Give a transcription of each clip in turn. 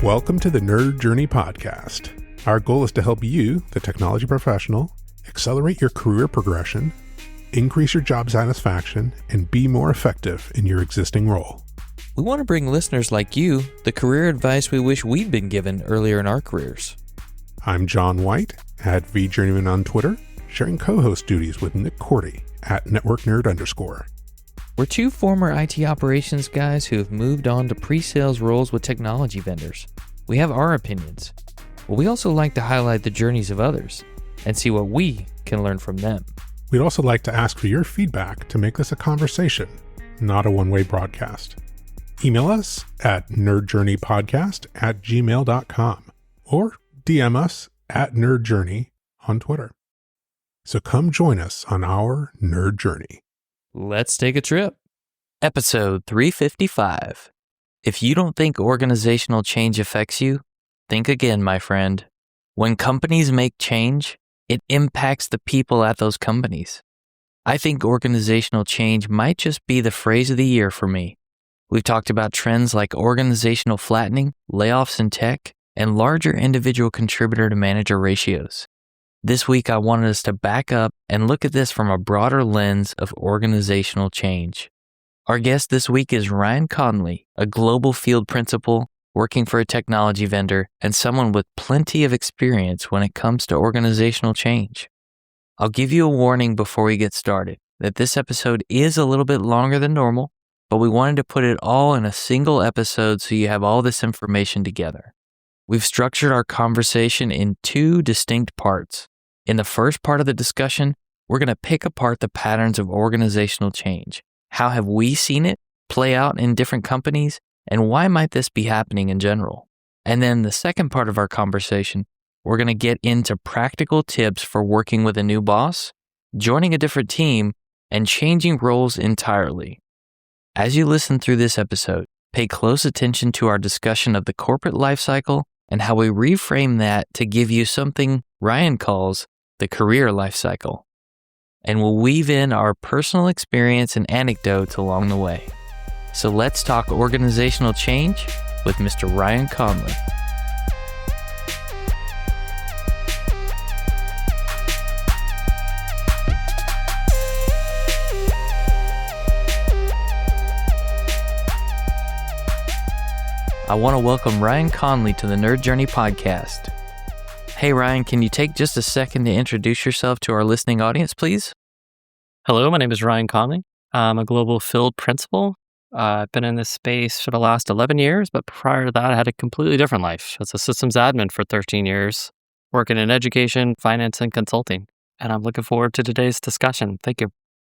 Welcome to the Nerd Journey Podcast. Our goal is to help you, the technology professional, accelerate your career progression, increase your job satisfaction, and be more effective in your existing role. We want to bring listeners like you the career advice we wish we'd been given earlier in our careers. I'm John White, at VJourneyman on Twitter, sharing co-host duties with Nick Cordy at NetworkNerd_. We're two former IT operations guys who have moved on to pre-sales roles with technology vendors. We have our opinions, but we also like to highlight the journeys of others and see what we can learn from them. We'd also like to ask for your feedback to make this a conversation, not a one-way broadcast. Email us at nerdjourneypodcast@gmail.com or DM us at nerdjourney on Twitter. So come join us on our nerd journey. Let's take a trip. Episode 355. If you don't think organizational change affects you, think again, my friend. When companies make change, it impacts the people at those companies. I think organizational change might just be the phrase of the year for me. We've talked about trends like organizational flattening, layoffs in tech, and larger individual contributor to manager ratios. This week, I wanted us to back up and look at this from a broader lens of organizational change. Our guest this week is Ryan Conley, a global field principal working for a technology vendor and someone with plenty of experience when it comes to organizational change. I'll give you a warning before we get started that this episode is a little bit longer than normal, but we wanted to put it all in a single episode so you have all this information together. We've structured our conversation in two distinct parts. In the first part of the discussion, we're going to pick apart the patterns of organizational change. How have we seen it play out in different companies, and why might this be happening in general? And then the second part of our conversation, we're going to get into practical tips for working with a new boss, joining a different team, and changing roles entirely. As you listen through this episode, pay close attention to our discussion of the corporate lifecycle and how we reframe that to give you something Ryan calls the career lifecycle. And we'll weave in our personal experience and anecdotes along the way. So let's talk organizational change with Mr. Ryan Conley. I want to welcome Ryan Conley to the Nerd Journey Podcast. Hey Ryan, can you take just a second to introduce yourself to our listening audience, please? Hello, my name is Ryan Conley. I'm a global field principal. I've been in this space for the last 11 years, but prior to that, I had a completely different life as a systems admin for 13 years, working in education, finance, and consulting. And I'm looking forward to today's discussion. Thank you.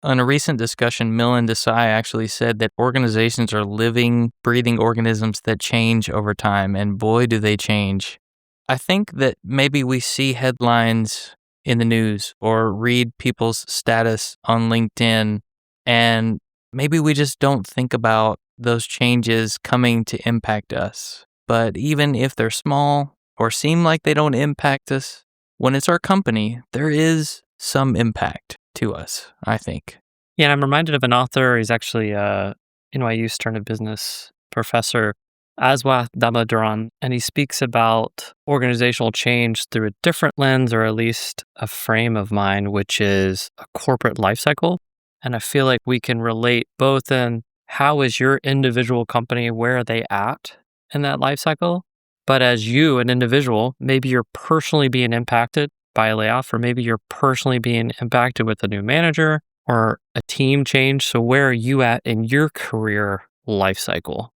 On a recent discussion, Millen Desai actually said that organizations are living, breathing organisms that change over time, and boy, do they change. I think that maybe we see headlines in the news or read people's status on LinkedIn, and maybe we just don't think about those changes coming to impact us. But even if they're small or seem like they don't impact us, when it's our company, there is some impact to us, I think. Yeah, and I'm reminded of an author. He's actually a NYU Stern of Business professor, Aswath Damodaran, and he speaks about organizational change through a different lens, or at least a frame of mind, which is a corporate lifecycle. And I feel like we can relate both in how is your individual company, where are they at in that lifecycle? But as you, an individual, maybe you're personally being impacted by a layoff, or maybe you're personally being impacted with a new manager or a team change. So where are you at in your career life cycle?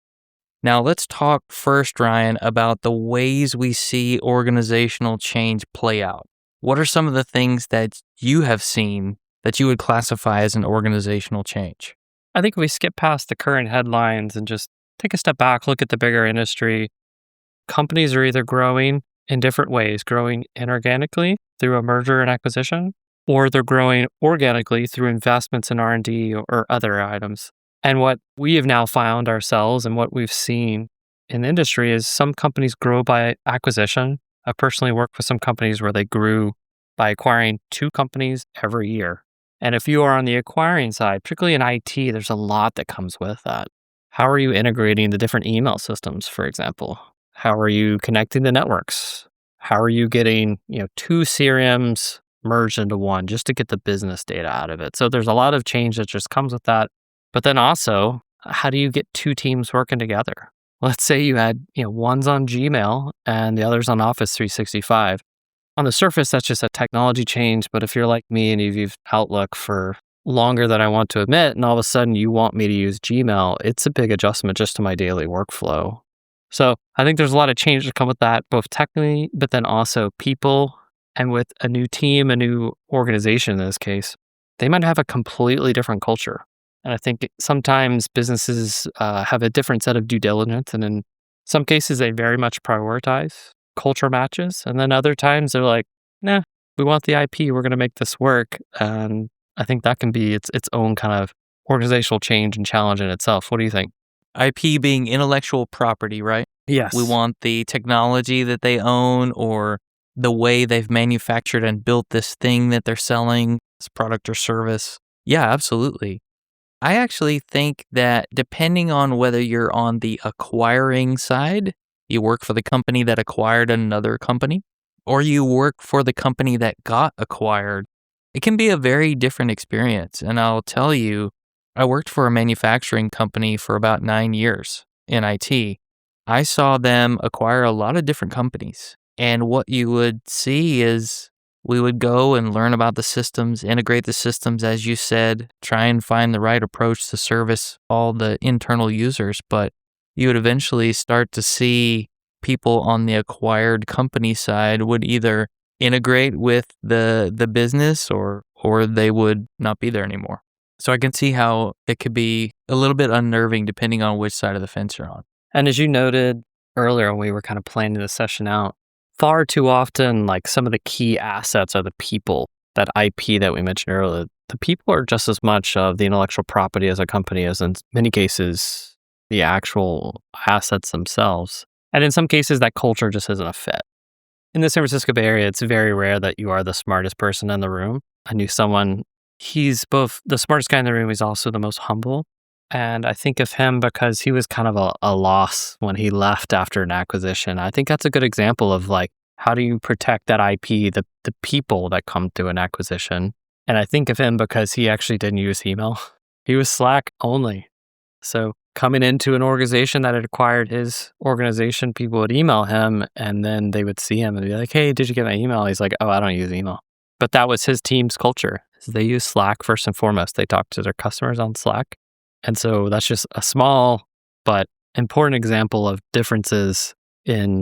Now let's talk first, Ryan, about the ways we see organizational change play out. What are some of the things that you have seen that you would classify as an organizational change? I think if we skip past the current headlines and just take a step back, look at the bigger industry, companies are either growing in different ways, growing inorganically through a merger and acquisition, or they're growing organically through investments in R&D or other items. And what we have now found ourselves and what we've seen in the industry is some companies grow by acquisition. I personally worked with some companies where they grew by acquiring 2 companies every year. And if you are on the acquiring side, particularly in IT, there's a lot that comes with that. How are you integrating the different email systems, for example? How are you connecting the networks? How are you getting, two CRMs merged into one just to get the business data out of it? So there's a lot of change that just comes with that. But then also, how do you get two teams working together? Let's say you had, one's on Gmail and the other's on Office 365. On the surface, that's just a technology change. But if you're like me and you've used Outlook for longer than I want to admit, and all of a sudden you want me to use Gmail, it's a big adjustment just to my daily workflow. So I think there's a lot of change to come with that, both technically, but then also people, and with a new team, a new organization in this case, they might have a completely different culture. And I think sometimes businesses have a different set of due diligence, and in some cases they very much prioritize culture matches. And then other times they're like, nah, we want the IP, we're going to make this work. And I think that can be its own kind of organizational change and challenge in itself. What do you think? IP being intellectual property, right? Yes. We want the technology that they own or the way they've manufactured and built this thing that they're selling, this product or service. Yeah, absolutely. I actually think that depending on whether you're on the acquiring side, you work for the company that acquired another company, or you work for the company that got acquired, it can be a very different experience. And I'll tell you, I worked for a manufacturing company for about 9 years in IT. I saw them acquire a lot of different companies. And what you would see is we would go and learn about the systems, integrate the systems, as you said, try and find the right approach to service all the internal users. But you would eventually start to see people on the acquired company side would either integrate with the business or they would not be there anymore. So I can see how it could be a little bit unnerving depending on which side of the fence you're on. And as you noted earlier when we were kind of planning the session out, far too often, like some of the key assets are the people, that IP that we mentioned earlier. The people are just as much of the intellectual property as a company as in many cases, the actual assets themselves. And in some cases, that culture just isn't a fit. In the San Francisco Bay Area, it's very rare that you are the smartest person in the room. I knew someone, he's both the smartest guy in the room, he's also the most humble. And I think of him because he was kind of a loss when he left after an acquisition. I think that's a good example of like, how do you protect that IP, the people that come through an acquisition? And I think of him because he actually didn't use email. He was Slack only. So coming into an organization that had acquired his organization, people would email him and then they would see him and be like, hey, did you get my email? He's like, oh, I don't use email. But that was his team's culture. They use Slack first and foremost. They talk to their customers on Slack. And so that's just a small but important example of differences in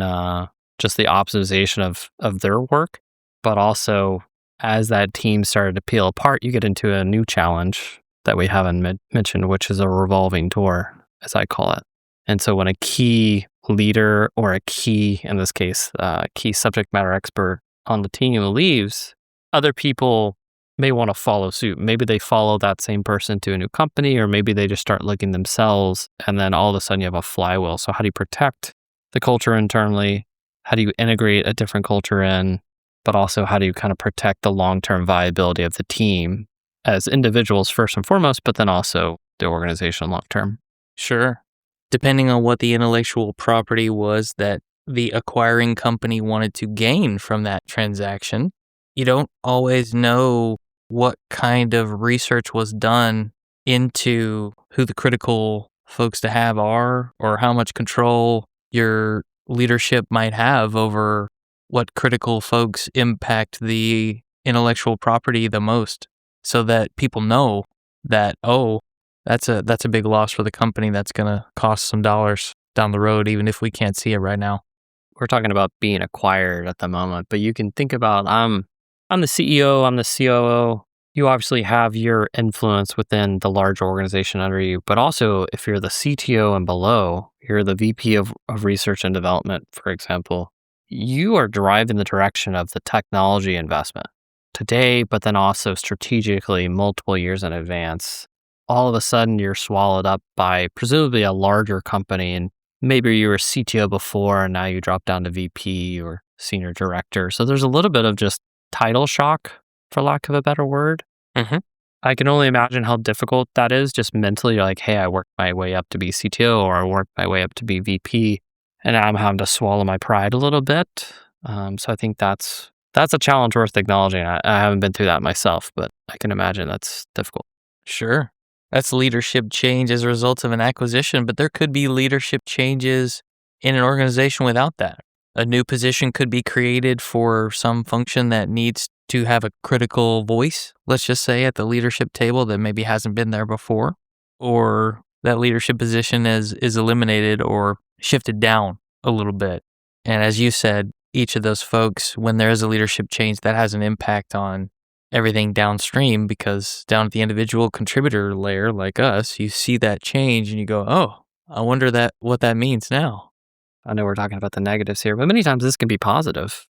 just the optimization of their work. But also, as that team started to peel apart, you get into a new challenge that we haven't mentioned, which is a revolving door, as I call it. And so when a key leader or a key, in this case, key subject matter expert on the team leaves, other people may want to follow suit. Maybe they follow that same person to a new company, or maybe they just start looking themselves, and then all of a sudden you have a flywheel. So how do you protect the culture internally? How do you integrate a different culture in? But also, how do you kind of protect the long-term viability of the team as individuals first and foremost, but then also the organization long-term? Sure. Depending on what the intellectual property was that the acquiring company wanted to gain from that transaction, you don't always know what kind of research was done into who the critical folks to have are, or how much control your leadership might have over what critical folks impact the intellectual property the most, so that people know that, oh, that's a big loss for the company that's going to cost some dollars down the road, even if we can't see it right now. We're talking about being acquired at the moment, but you can think about, I'm the CEO, I'm the COO. You obviously have your influence within the large organization under you, but also if you're the CTO and below, you're the VP of research and development, for example, you are driving the direction of the technology investment today, but then also strategically multiple years in advance. All of a sudden you're swallowed up by presumably a larger company, and maybe you were CTO before and now you drop down to VP or senior director. So there's a little bit of just title shock, for lack of a better word. Mm-hmm. I can only imagine how difficult that is just mentally. You're like, hey, I worked my way up to be CTO, or I worked my way up to be VP. and I'm having to swallow my pride a little bit. So I think that's a challenge worth acknowledging. I haven't been through that myself, but I can imagine that's difficult. Sure. That's leadership change as a result of an acquisition, but there could be leadership changes in an organization without that. A new position could be created for some function that needs to have a critical voice, let's just say, at the leadership table that maybe hasn't been there before, or that leadership position is eliminated or shifted down a little bit. And as you said, each of those folks, when there is a leadership change, that has an impact on everything downstream, because down at the individual contributor layer like us, you see that change and you go, oh, I wonder what that means now. I know we're talking about the negatives here, but many times this can be positive.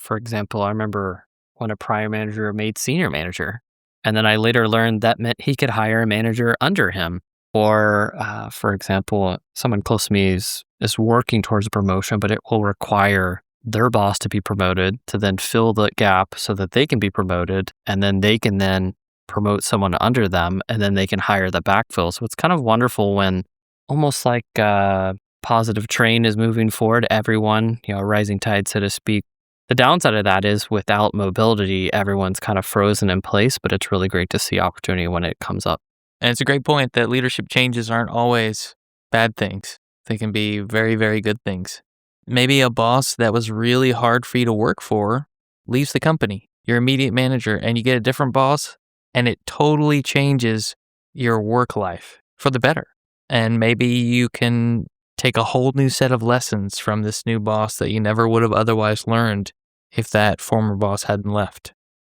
For example, I remember when a prior manager made senior manager, and then I later learned that meant he could hire a manager under him. Or, for example, someone close to me is working towards a promotion, but it will require their boss to be promoted to then fill the gap so that they can be promoted, and then they can then promote someone under them, and then they can hire the backfill. So it's kind of wonderful when almost like a positive train is moving forward, everyone, rising tide, so to speak. The downside of that is without mobility, everyone's kind of frozen in place, but it's really great to see opportunity when it comes up. And it's a great point that leadership changes aren't always bad things. They can be very, very good things. Maybe a boss that was really hard for you to work for leaves the company, your immediate manager, and you get a different boss, and it totally changes your work life for the better. And maybe you can take a whole new set of lessons from this new boss that you never would have otherwise learned if that former boss hadn't left.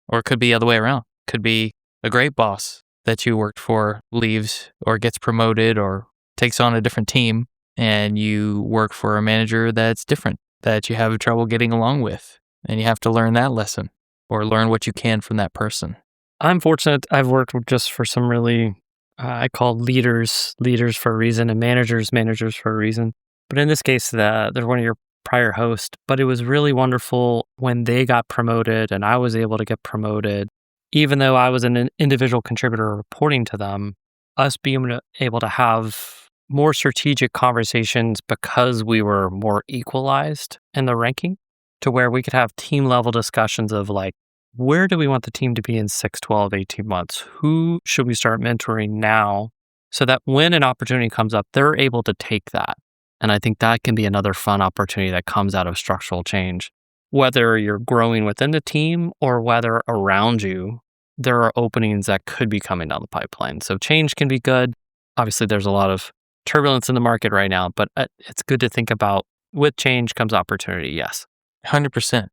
Or it could be the other way around. It could be a great boss that you worked for leaves or gets promoted or takes on a different team, and you work for a manager that's different, that you have trouble getting along with, and you have to learn that lesson or learn what you can from that person. I'm fortunate. I've worked just for some really, I call leaders for a reason, and managers for a reason. But in this case, they're one of your prior hosts. But it was really wonderful when they got promoted and I was able to get promoted. Even though I was an individual contributor reporting to them, us being able to have more strategic conversations because we were more equalized in the ranking, to where we could have team level discussions of like, where do we want the team to be in 6, 12, 18 months? Who should we start mentoring now? So that when an opportunity comes up, they're able to take that. And I think that can be another fun opportunity that comes out of structural change. Whether you're growing within the team or whether around you, there are openings that could be coming down the pipeline. So change can be good. Obviously, there's a lot of turbulence in the market right now, but it's good to think about with change comes opportunity. Yes. 100%.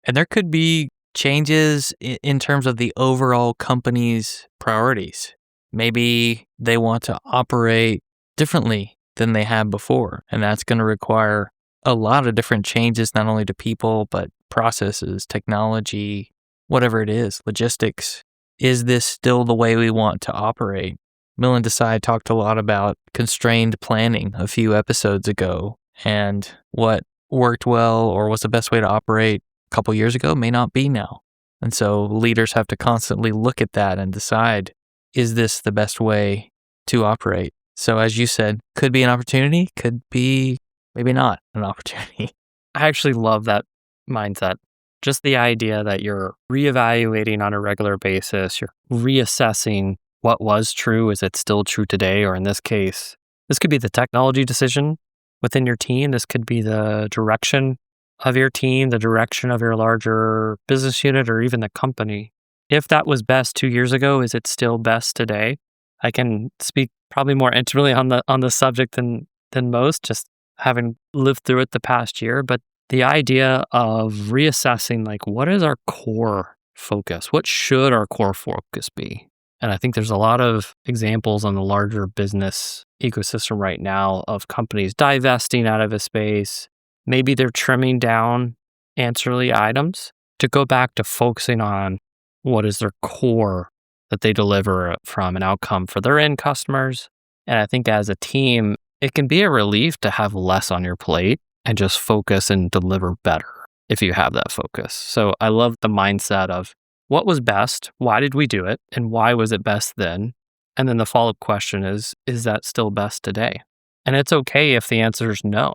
And there could be changes in terms of the overall company's priorities. Maybe they want to operate differently than they have before, and that's going to require a lot of different changes, not only to people, but processes, technology, whatever it is, logistics. Is this still the way we want to operate? Mill & Desai talked a lot about constrained planning a few episodes ago, and what worked well or was the best way to operate a couple years ago may not be now. And so leaders have to constantly look at that and decide, is this the best way to operate? So as you said, could be an opportunity, could be maybe not an opportunity. I actually love that mindset. Just the idea that you're reevaluating on a regular basis, you're reassessing what was true. Is it still true today? Or in this case, this could be the technology decision within your team. This could be the direction of your team, the direction of your larger business unit, or even the company. If that was best 2 years ago, is it still best today? I can speak probably more intimately on the subject than most, just having lived through it the past year. But the idea of reassessing, like, what is our core focus? What should our core focus be? And I think there's a lot of examples on the larger business ecosystem right now of companies divesting out of a space. Maybe they're trimming down ancillary items to go back to focusing on what is their core that they deliver from an outcome for their end customers. And I think as a team, it can be a relief to have less on your plate and just focus and deliver better if you have that focus. So I love the mindset of what was best, why did we do it, and why was it best then? And then the follow-up question is that still best today? And it's okay if the answer is no,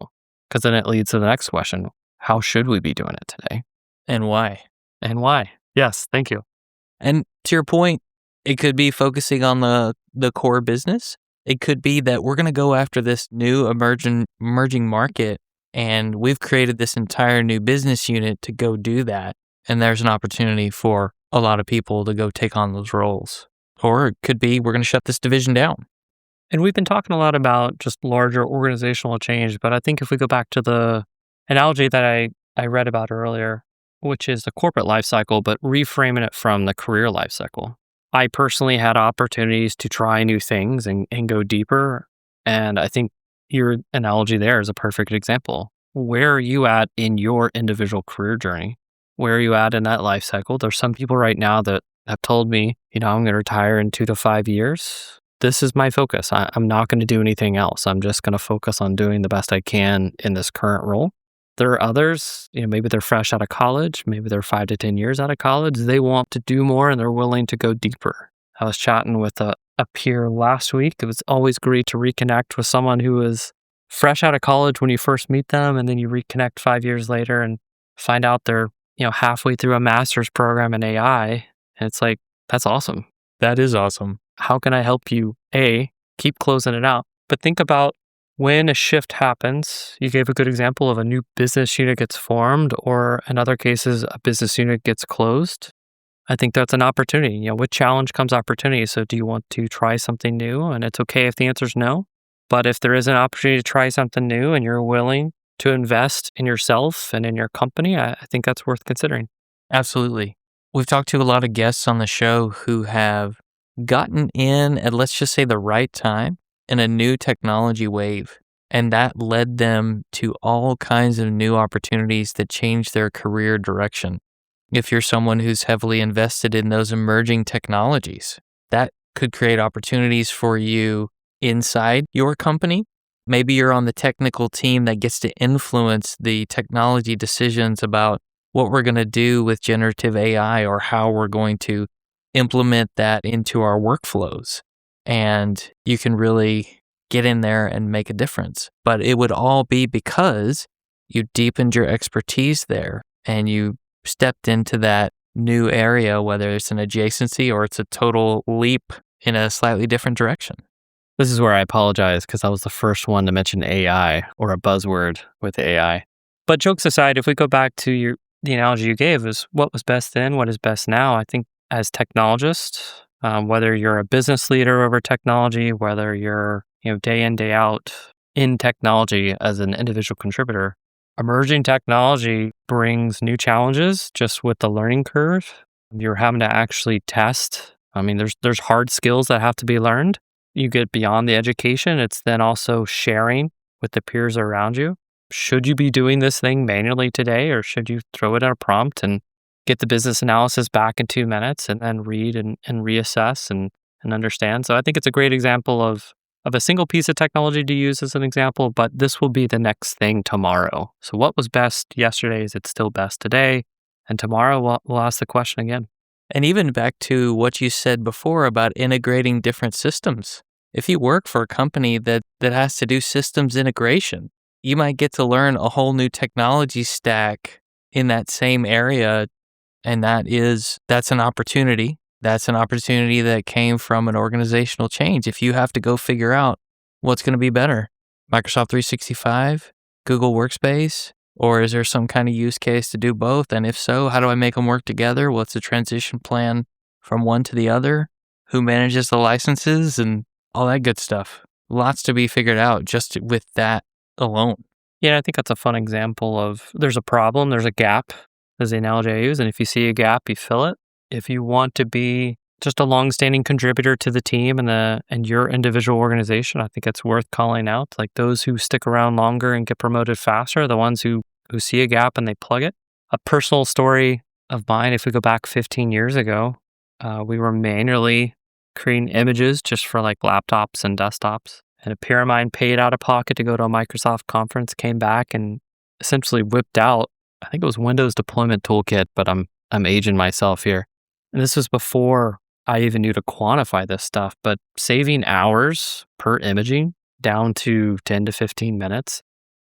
Because then it leads to the next question. How should we be doing it today? And why? And why? Yes, thank you. And to your point, it could be focusing on the core business. It could be that we're going to go after this new emerging market, and we've created this entire new business unit to go do that. And there's an opportunity for a lot of people to go take on those roles. Or it could be we're going to shut this division down. And we've been talking a lot about just larger organizational change, but I think if we go back to the analogy that I read about earlier, which is the corporate life cycle, but reframing it from the career life cycle. I personally had opportunities to try new things and go deeper. And I think your analogy there is a perfect example. Where are you at in your individual career journey? Where are you at in that life cycle? There's some people right now that have told me, I'm going to retire in 2 to 5 years. This is my focus. I'm not going to do anything else. I'm just going to focus on doing the best I can in this current role. There are others, maybe they're fresh out of college, maybe they're 5 to 10 years out of college. They want to do more and they're willing to go deeper. I was chatting with a peer last week. It was always great to reconnect with someone who is fresh out of college when you first meet them, and then you reconnect 5 years later and find out they're halfway through a master's program in AI. And it's like, that's awesome. That is awesome. How can I help you? Keep closing it out. But think about when a shift happens. You gave a good example of a new business unit gets formed, or in other cases, a business unit gets closed. I think that's an opportunity. With challenge comes opportunity. So do you want to try something new? And it's okay if the answer is no. But if there is an opportunity to try something new and you're willing to invest in yourself and in your company, I think that's worth considering. Absolutely. We've talked to a lot of guests on the show who have gotten in at, let's just say, the right time in a new technology wave. And that led them to all kinds of new opportunities that changed their career direction. If you're someone who's heavily invested in those emerging technologies, that could create opportunities for you inside your company. Maybe you're on the technical team that gets to influence the technology decisions about what we're going to do with generative AI or how we're going to implement that into our workflows. And you can really get in there and make a difference. But it would all be because you deepened your expertise there and you stepped into that new area, whether it's an adjacency or it's a total leap in a slightly different direction. This is where I apologize because I was the first one to mention AI or a buzzword with AI. But jokes aside, if we go back to the analogy you gave, is what was best then, what is best now. I think as technologists, whether you're a business leader over technology, whether you're day in, day out in technology as an individual contributor, emerging technology brings new challenges just with the learning curve. You're having to actually test. There's hard skills that have to be learned. You get beyond the education. It's then also sharing with the peers around you. Should you be doing this thing manually today, or should you throw it in a prompt and get the business analysis back in 2 minutes and then read and reassess and understand? So I think it's a great example of a single piece of technology to use as an example, but this will be the next thing tomorrow. So what was best yesterday, is it still best today? And tomorrow we'll ask the question again. And even back to what you said before about integrating different systems. If you work for a company that has to do systems integration, you might get to learn a whole new technology stack in that same area. And that's an opportunity. That's an opportunity that came from an organizational change. If you have to go figure out what's going to be better, Microsoft 365, Google Workspace, or is there some kind of use case to do both? And if so, how do I make them work together? What's the transition plan from one to the other? Who manages the licenses and all that good stuff? Lots to be figured out just with that alone. Yeah, I think that's a fun example of there's a problem, there's a gap, is the analogy I use. And if you see a gap, you fill it. If you want to be just a long-standing contributor to the team and your individual organization, I think it's worth calling out. Like those who stick around longer and get promoted faster are the ones who see a gap and they plug it. A personal story of mine, if we go back 15 years ago, we were manually creating images just for like laptops and desktops. And a peer of mine paid out of pocket to go to a Microsoft conference, came back and essentially whipped out, I think it was Windows Deployment Toolkit, but I'm aging myself here. And this was before I even knew to quantify this stuff, but saving hours per imaging down to 10 to 15 minutes.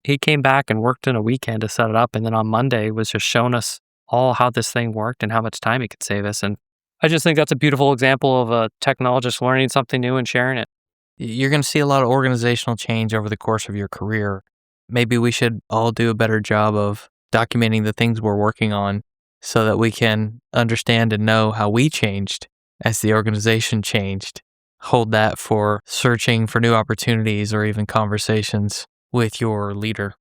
He came back and worked in a weekend to set it up. And then on Monday was just showing us all how this thing worked and how much time it could save us. And I just think that's a beautiful example of a technologist learning something new and sharing it. You're going to see a lot of organizational change over the course of your career. Maybe we should all do a better job of documenting the things we're working on so that we can understand and know how we changed as the organization changed. Hold that for searching for new opportunities or even conversations with your leader.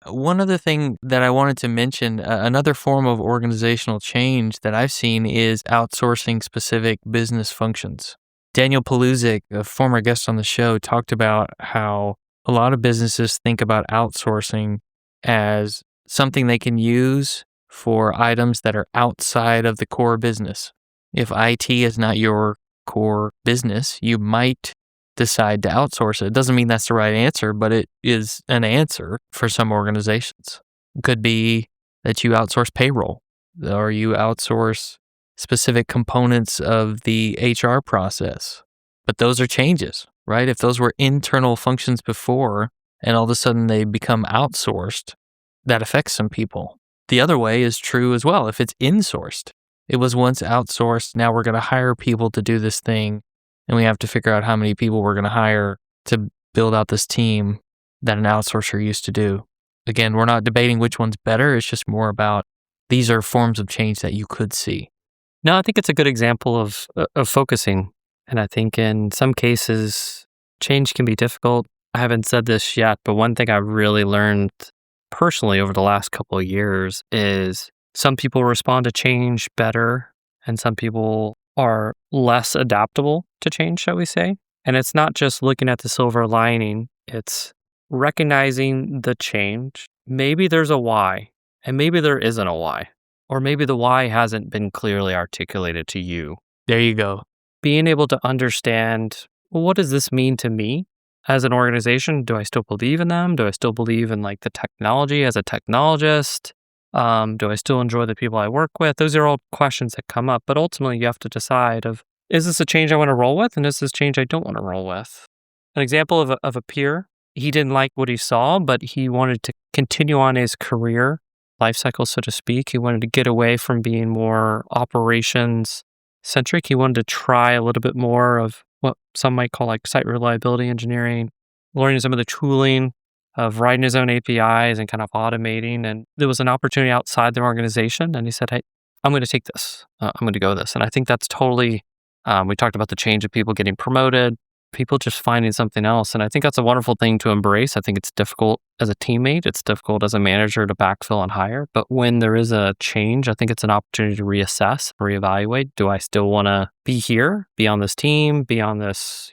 One other thing that I wanted to mention, another form of organizational change that I've seen is outsourcing specific business functions. Daniel Paluzik, a former guest on the show, talked about how a lot of businesses think about outsourcing as something they can use for items that are outside of the core business. If IT is not your core business, you might decide to outsource it. It doesn't mean that's the right answer, but it is an answer for some organizations. It could be that you outsource payroll or you outsource specific components of the HR process. But those are changes, right? If those were internal functions before and all of a sudden they become outsourced, that affects some people. The other way is true as well. If it's insourced, it was once outsourced. Now we're going to hire people to do this thing. And we have to figure out how many people we're going to hire to build out this team that an outsourcer used to do. Again, we're not debating which one's better. It's just more about these are forms of change that you could see. No, I think it's a good example of focusing. And I think in some cases, change can be difficult. I haven't said this yet, but one thing I really learned personally over the last couple of years is some people respond to change better and some people are less adaptable to change, shall we say. And it's not just looking at the silver lining, it's recognizing the change. Maybe there's a why, and maybe there isn't a why. Or maybe the why hasn't been clearly articulated to you. There you go. Being able to understand, well, what does this mean to me as an organization? Do I still believe in them? Do I still believe in like the technology as a technologist? Do I still enjoy the people I work with? Those are all questions that come up, but ultimately you have to decide is this a change I want to roll with? And is this change I don't want to roll with? An example of a peer, he didn't like what he saw, but he wanted to continue on his career life cycle, so to speak. He wanted to get away from being more operations centric. He wanted to try a little bit more of what some might call like site reliability engineering, learning some of the tooling of writing his own APIs and kind of automating. And there was an opportunity outside the organization. And he said, hey, I'm going to take this. I'm going to go this. And I think that's totally, we talked about the change of people getting promoted, people just finding something else. And I think that's a wonderful thing to embrace. I think it's difficult as a teammate. It's difficult as a manager to backfill and hire. But when there is a change, I think it's an opportunity to reassess, reevaluate. Do I still want to be here, be on this team, be on this,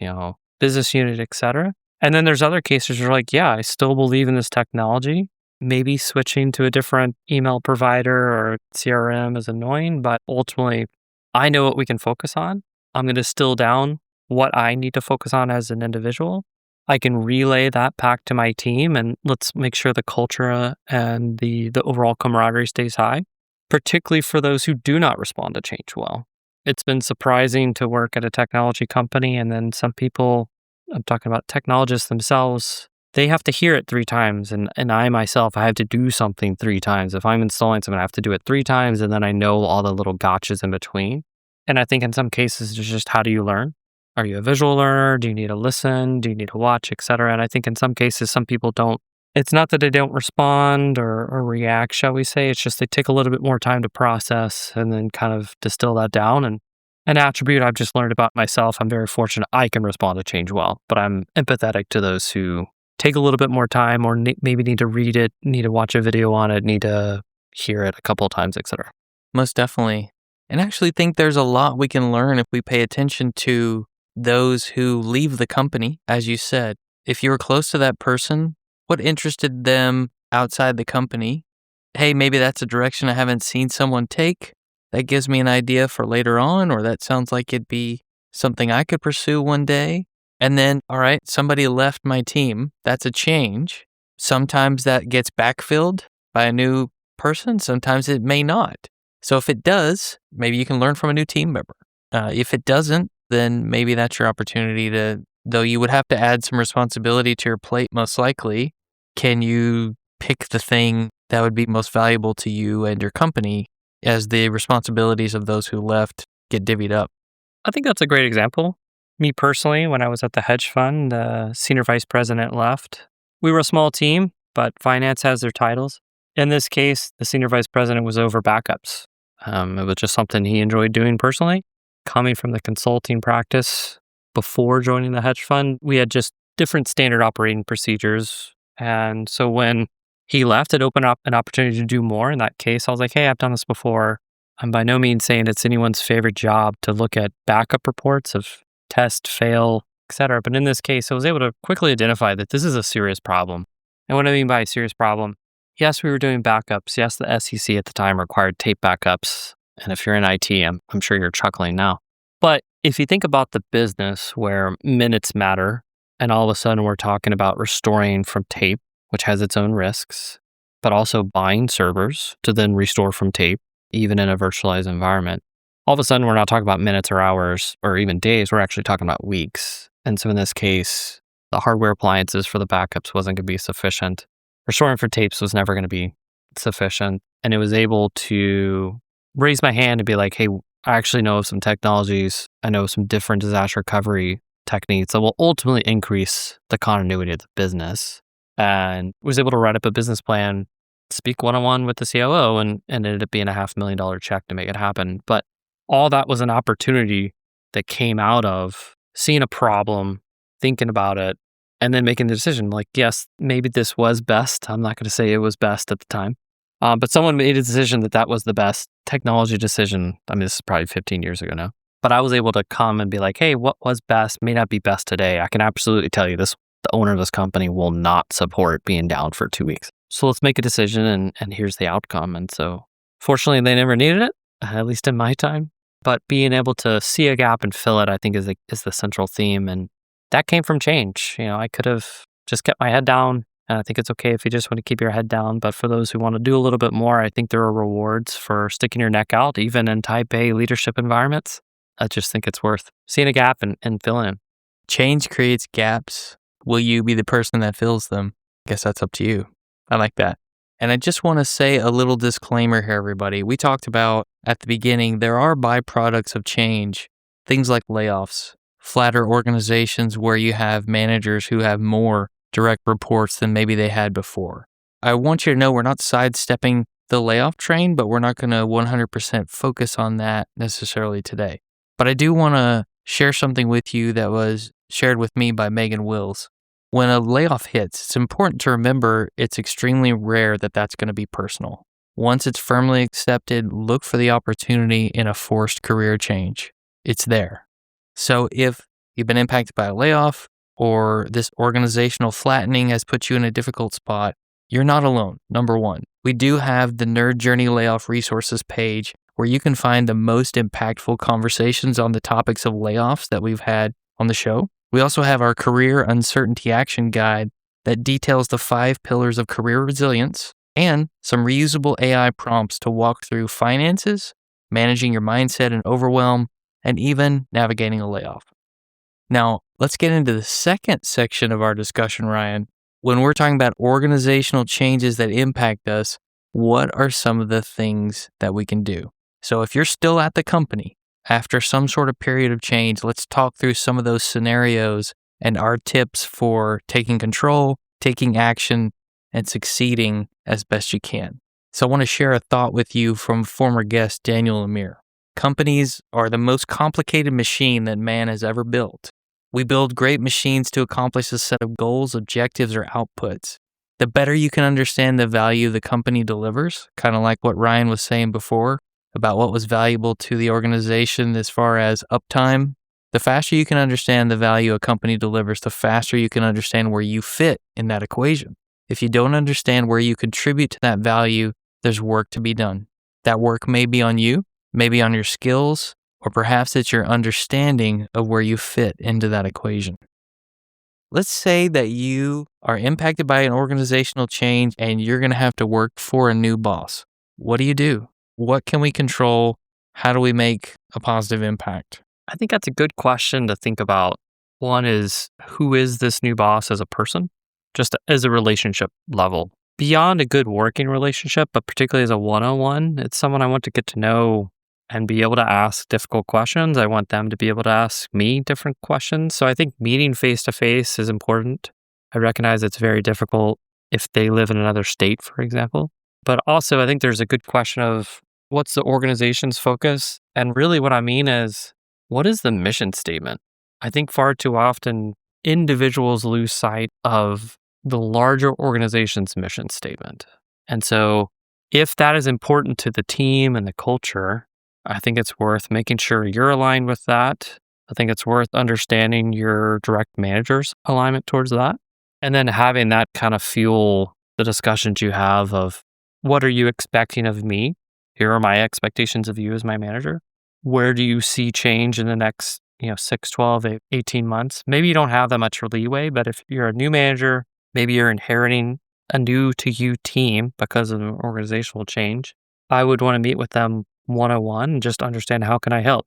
business unit, et cetera? And then there's other cases where like, yeah, I still believe in this technology. Maybe switching to a different email provider or CRM is annoying, but ultimately I know what we can focus on. I'm going to distill down what I need to focus on as an individual. I can relay that back to my team and let's make sure the culture and the overall camaraderie stays high, particularly for those who do not respond to change well. It's been surprising to work at a technology company and then some people, I'm talking about technologists themselves, they have to hear it 3 times. And I myself, I have to do something 3 times. If I'm installing something, I have to do it 3 times and then I know all the little gotchas in between. And I think in some cases, it's just how do you learn? Are you a visual learner? Do you need to listen? Do you need to watch, et cetera? And I think in some cases, some people don't. It's not that they don't respond or react, shall we say. It's just they take a little bit more time to process and then kind of distill that down. And an attribute I've just learned about myself, I'm very fortunate I can respond to change well, but I'm empathetic to those who take a little bit more time or maybe need to read it, need to watch a video on it, need to hear it a couple of times, et cetera. Most definitely. And I actually think there's a lot we can learn if we pay attention to those who leave the company, as you said. If you were close to that person, what interested them outside the company? Hey, maybe that's a direction I haven't seen someone take. That gives me an idea for later on, or that sounds like it'd be something I could pursue one day. And then, all right, somebody left my team. That's a change. Sometimes that gets backfilled by a new person. Sometimes it may not. So if it does, maybe you can learn from a new team member. If it doesn't, then maybe that's your opportunity to, though you would have to add some responsibility to your plate most likely, can you pick the thing that would be most valuable to you and your company as the responsibilities of those who left get divvied up? I think that's a great example. Me personally, when I was at the hedge fund, the senior vice president left. We were a small team, but finance has their titles. In this case, the senior vice president was over backups. It was just something he enjoyed doing personally. Coming from the consulting practice before joining the hedge fund, we had just different standard operating procedures. And so when he left, it opened up an opportunity to do more. In that case, I was like, hey, I've done this before. I'm by no means saying it's anyone's favorite job to look at backup reports of test, fail, etc. But in this case, I was able to quickly identify that this is a serious problem. And what I mean by a serious problem, yes, we were doing backups. Yes, the SEC at the time required tape backups. And if you're in IT, I'm sure you're chuckling now. But if you think about the business where minutes matter, and all of a sudden we're talking about restoring from tape, which has its own risks, but also buying servers to then restore from tape, even in a virtualized environment. All of a sudden, we're not talking about minutes or hours or even days. We're actually talking about weeks. And so in this case, the hardware appliances for the backups wasn't going to be sufficient. Restoring for tapes was never going to be sufficient. And it was able to raise my hand and be like, hey, I actually know of some technologies. I know some different disaster recovery techniques that will ultimately increase the continuity of the business. And was able to write up a business plan, speak one-on-one with the COO, and ended up being a $500,000 check to make it happen. But all that was an opportunity that came out of seeing a problem, thinking about it, and then making the decision. Like, yes, maybe this was best. I'm not going to say it was best at the time. But someone made a decision that was the best technology decision. I mean, this is probably 15 years ago now. But I was able to come and be like, hey, what was best may not be best today. I can absolutely tell you this. The owner of this company will not support being down for 2 weeks. So let's make a decision, and here's the outcome. And so fortunately, they never needed it, at least in my time. But being able to see a gap and fill it, I think, is the central theme. And that came from change. I could have just kept my head down. And I think it's okay if you just want to keep your head down. But for those who want to do a little bit more, I think there are rewards for sticking your neck out, even in type A leadership environments. I just think it's worth seeing a gap and filling in. Change creates gaps. Will you be the person that fills them? I guess that's up to you. I like that. And I just want to say a little disclaimer here, everybody. We talked about at the beginning, there are byproducts of change, things like layoffs, flatter organizations where you have managers who have more direct reports than maybe they had before. I want you to know we're not sidestepping the layoff train, but we're not going to 100% focus on that necessarily today. But I do want to share something with you that was shared with me by Megan Wills. When a layoff hits, it's important to remember it's extremely rare that that's going to be personal. Once it's firmly accepted, look for the opportunity in a forced career change. It's there. So if you've been impacted by a layoff or this organizational flattening has put you in a difficult spot, you're not alone, number one. We do have the Nerd Journey Layoff Resources page where you can find the most impactful conversations on the topics of layoffs that we've had on the show. We also have our Career Uncertainty Action Guide that details the 5 pillars of career resilience and some reusable AI prompts to walk through finances, managing your mindset and overwhelm, and even navigating a layoff. Now, let's get into the second section of our discussion, Ryan. When we're talking about organizational changes that impact us, what are some of the things that we can do? So if you're still at the company, after some sort of period of change, let's talk through some of those scenarios and our tips for taking control, taking action, and succeeding as best you can. So I want to share a thought with you from former guest Daniel Amir. Companies are the most complicated machine that man has ever built. We build great machines to accomplish a set of goals, objectives, or outputs. The better you can understand the value the company delivers, kind of like what Ryan was saying before, about what was valuable to the organization as far as uptime, the faster you can understand the value a company delivers, the faster you can understand where you fit in that equation. If you don't understand where you contribute to that value, there's work to be done. That work may be on you, maybe on your skills, or perhaps it's your understanding of where you fit into that equation. Let's say that you are impacted by an organizational change and you're going to have to work for a new boss. What do? What can we control? How do we make a positive impact? I think that's a good question to think about. One is, who is this new boss as a person? just as a relationship level. Beyond a good working relationship, but particularly as a one-on-one, it's someone I want to get to know and be able to ask difficult questions. I want them to be able to ask me different questions. So I think meeting face-to-face is important. I recognize it's very difficult if they live in another state, for example. But also, I think there's a good question of what's the organization's focus? And really what I mean is, what is the mission statement? I think far too often individuals lose sight of the larger organization's mission statement. And so if that is important to the team and the culture, I think it's worth making sure you're aligned with that. I think it's worth understanding your direct manager's alignment towards that. And then having that kind of fuel the discussions you have of what are you expecting of me? Here are my expectations of you as my manager. Where do you see change in the next 6, 12, 18 months? Maybe you don't have that much leeway, but if you're a new manager, maybe you're inheriting a new to you team because of an organizational change, I would want to meet with them one-on-one and just understand how can I help?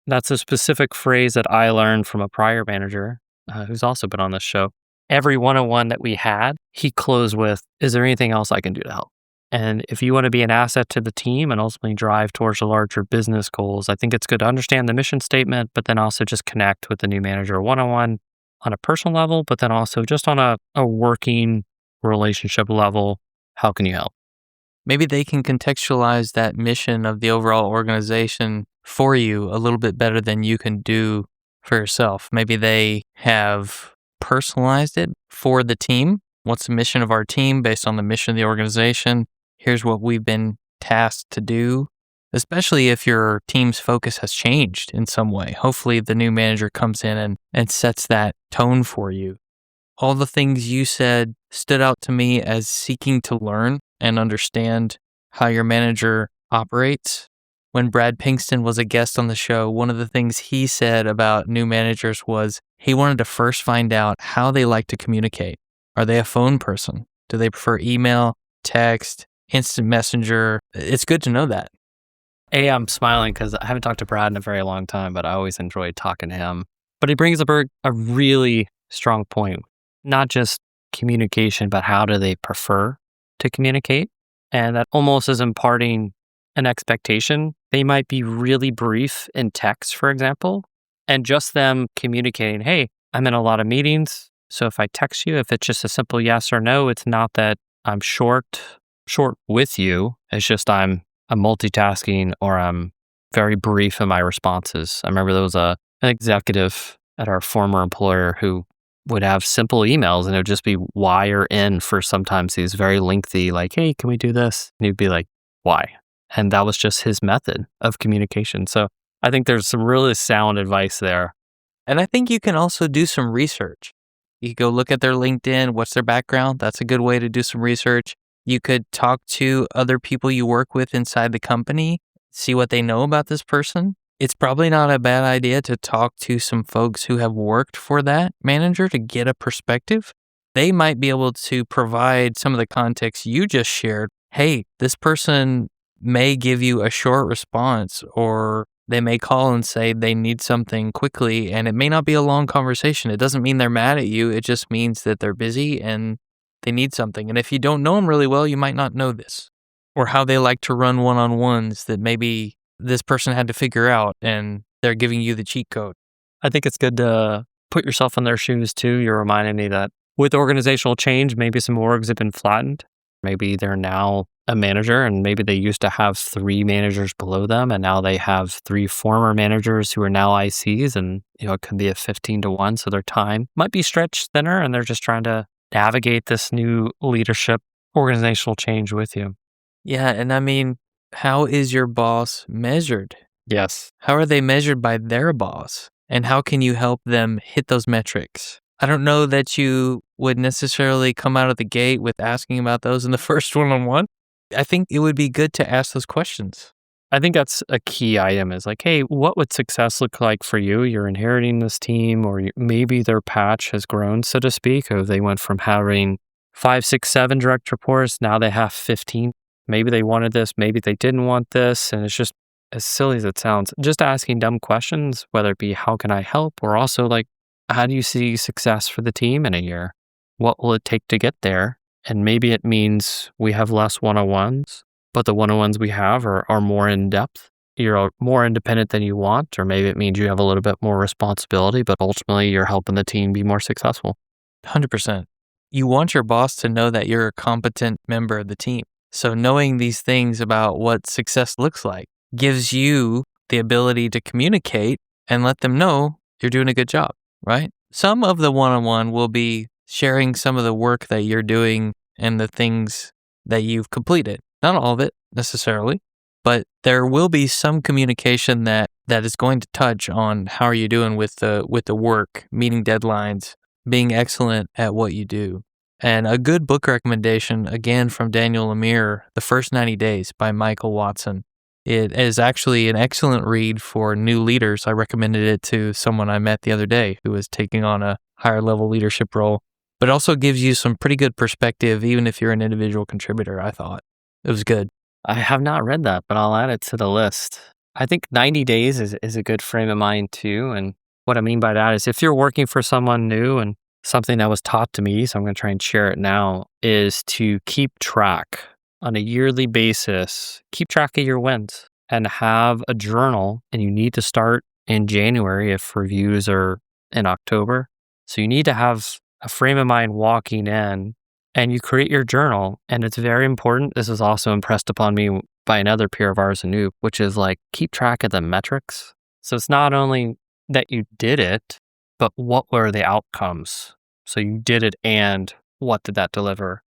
That's a specific phrase that I learned from a prior manager who's also been on this show. Every one-on-one that we had, he closed with, is there anything else I can do to help? And if you want to be an asset to the team and ultimately drive towards the larger business goals, I think it's good to understand the mission statement, but then also just connect with the new manager one-on-one on a personal level, but then also just on a working relationship level. How can you help? Maybe they can contextualize that mission of the overall organization for you a little bit better than you can do for yourself. Maybe they have personalized it for the team. What's the mission of our team based on the mission of the organization? Here's what we've been tasked to do, especially if your team's focus has changed in some way. Hopefully the new manager comes in and sets that tone for you. All the things you said stood out to me as seeking to learn and understand how your manager operates. When Brad Pinkston was a guest on the show, one of the things he said about new managers was he wanted to first find out how they like to communicate. Are they a phone person? Do they prefer email, text, instant messenger? It's good to know that. Hey, I'm smiling because I haven't talked to Brad in a very long time, but I always enjoy talking to him. But he brings up a really strong point, not just communication, but how do they prefer to communicate? And that almost is imparting an expectation. They might be really brief in text, for example, and just them communicating, hey, I'm in a lot of meetings. So if I text you, if it's just a simple yes or no, it's not that I'm short with you. It's just I'm multitasking or I'm very brief in my responses. I remember there was an executive at our former employer who would have simple emails and it would just be why or in for sometimes these very lengthy, like, hey, can we do this? And he'd be like, why? And that was just his method of communication. So I think there's some really sound advice there. And I think you can also do some research. You could go look at their LinkedIn, what's their background? That's a good way to do some research. You could talk to other people you work with inside the company, see what they know about this person. It's probably not a bad idea to talk to some folks who have worked for that manager to get a perspective. They might be able to provide some of the context you just shared. Hey, this person may give you a short response, or they may call and say they need something quickly, and it may not be a long conversation. It doesn't mean they're mad at you. It just means that they're busy and they need something. And if you don't know them really well, you might not know this, or how they like to run one-on-ones that maybe this person had to figure out and they're giving you the cheat code. I think it's good to put yourself in their shoes too. You're reminding me that with organizational change, maybe some orgs have been flattened. Maybe they're now a manager and maybe they used to have 3 managers below them and now they have 3 former managers who are now ICs, and it could be a 15-1. So their time might be stretched thinner and they're just trying to navigate this new leadership organizational change with you. Yeah. And I mean, how is your boss measured? Yes. How are they measured by their boss? And how can you help them hit those metrics? I don't know that you would necessarily come out of the gate with asking about those in the first one-on-one. I think it would be good to ask those questions. I think that's a key item is like, hey, what would success look like for you? You're inheriting this team, or maybe their patch has grown, so to speak, or they went from having 5, 6, 7 direct reports. Now they have 15. Maybe they wanted this, maybe they didn't want this. And it's just as silly as it sounds, just asking dumb questions, whether it be how can I help, or also like, how do you see success for the team in a year? what will it take to get there? And maybe it means we have less one-on-ones, but the one-on-ones we have are more in depth. You're more independent than you want, or maybe it means you have a little bit more responsibility, but ultimately you're helping the team be more successful. 100%. You want your boss to know that you're a competent member of the team. So knowing these things about what success looks like gives you the ability to communicate and let them know you're doing a good job, right? Some of the one-on-one will be sharing some of the work that you're doing and the things that you've completed. Not all of it necessarily, but there will be some communication that is going to touch on how are you doing with the work, meeting deadlines, being excellent at what you do. And a good book recommendation, again, from Daniel Lemire, The First 90 Days by Michael Watson. It is actually an excellent read for new leaders. I recommended it to someone I met the other day who was taking on a higher level leadership role, but also gives you some pretty good perspective, even if you're an individual contributor, I thought. It was good. I have not read that, but I'll add it to the list. I think 90 days is a good frame of mind too. And what I mean by that is if you're working for someone new, and something that was taught to me, so I'm going to try and share it now, is to keep track on a yearly basis, keep track of your wins and have a journal. And you need to start in January if reviews are in October. So you need to have a frame of mind walking in, and you create your journal. And it's very important. This was also impressed upon me by another peer of ours, Anoop, which is like keep track of the metrics. So it's not only that you did it, but what were the outcomes? So you did it, and what did that deliver?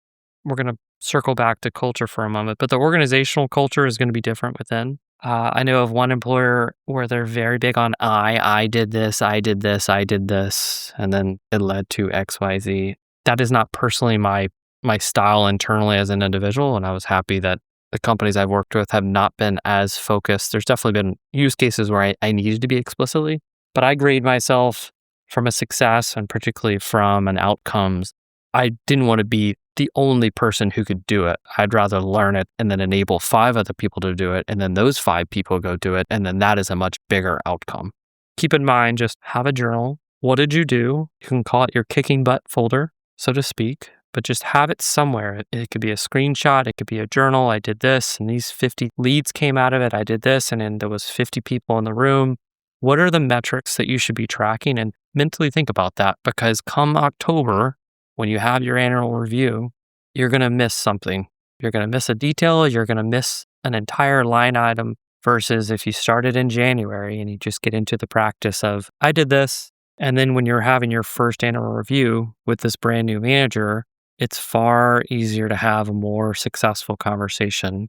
We're going to circle back to culture for a moment, but the organizational culture is going to be different within. I know of one employer where they're very big on I did this, I did this, I did this, and then it led to XYZ. That is not personally my style internally as an individual, and I was happy that the companies I've worked with have not been as focused. There's definitely been use cases where I needed to be explicitly, but I grade myself from a success and particularly from an outcomes. I didn't want to be the only person who could do it. I'd rather learn it and then enable 5 other people to do it, and then those 5 people go do it, and then that is a much bigger outcome. Keep in mind, just have a journal. What did you do? You can call it your kicking butt folder, so to speak, but just have it somewhere. It could be a screenshot, it could be a journal. I did this, and these 50 leads came out of it. I did this, and then there was 50 people in the room. What are the metrics that you should be tracking? And mentally think about that, because come October, when you have your annual review, you're going to miss something. You're going to miss a detail. You're going to miss an entire line item versus if you started in January and you just get into the practice of, I did this. And then when you're having your first annual review with this brand new manager, it's far easier to have a more successful conversation.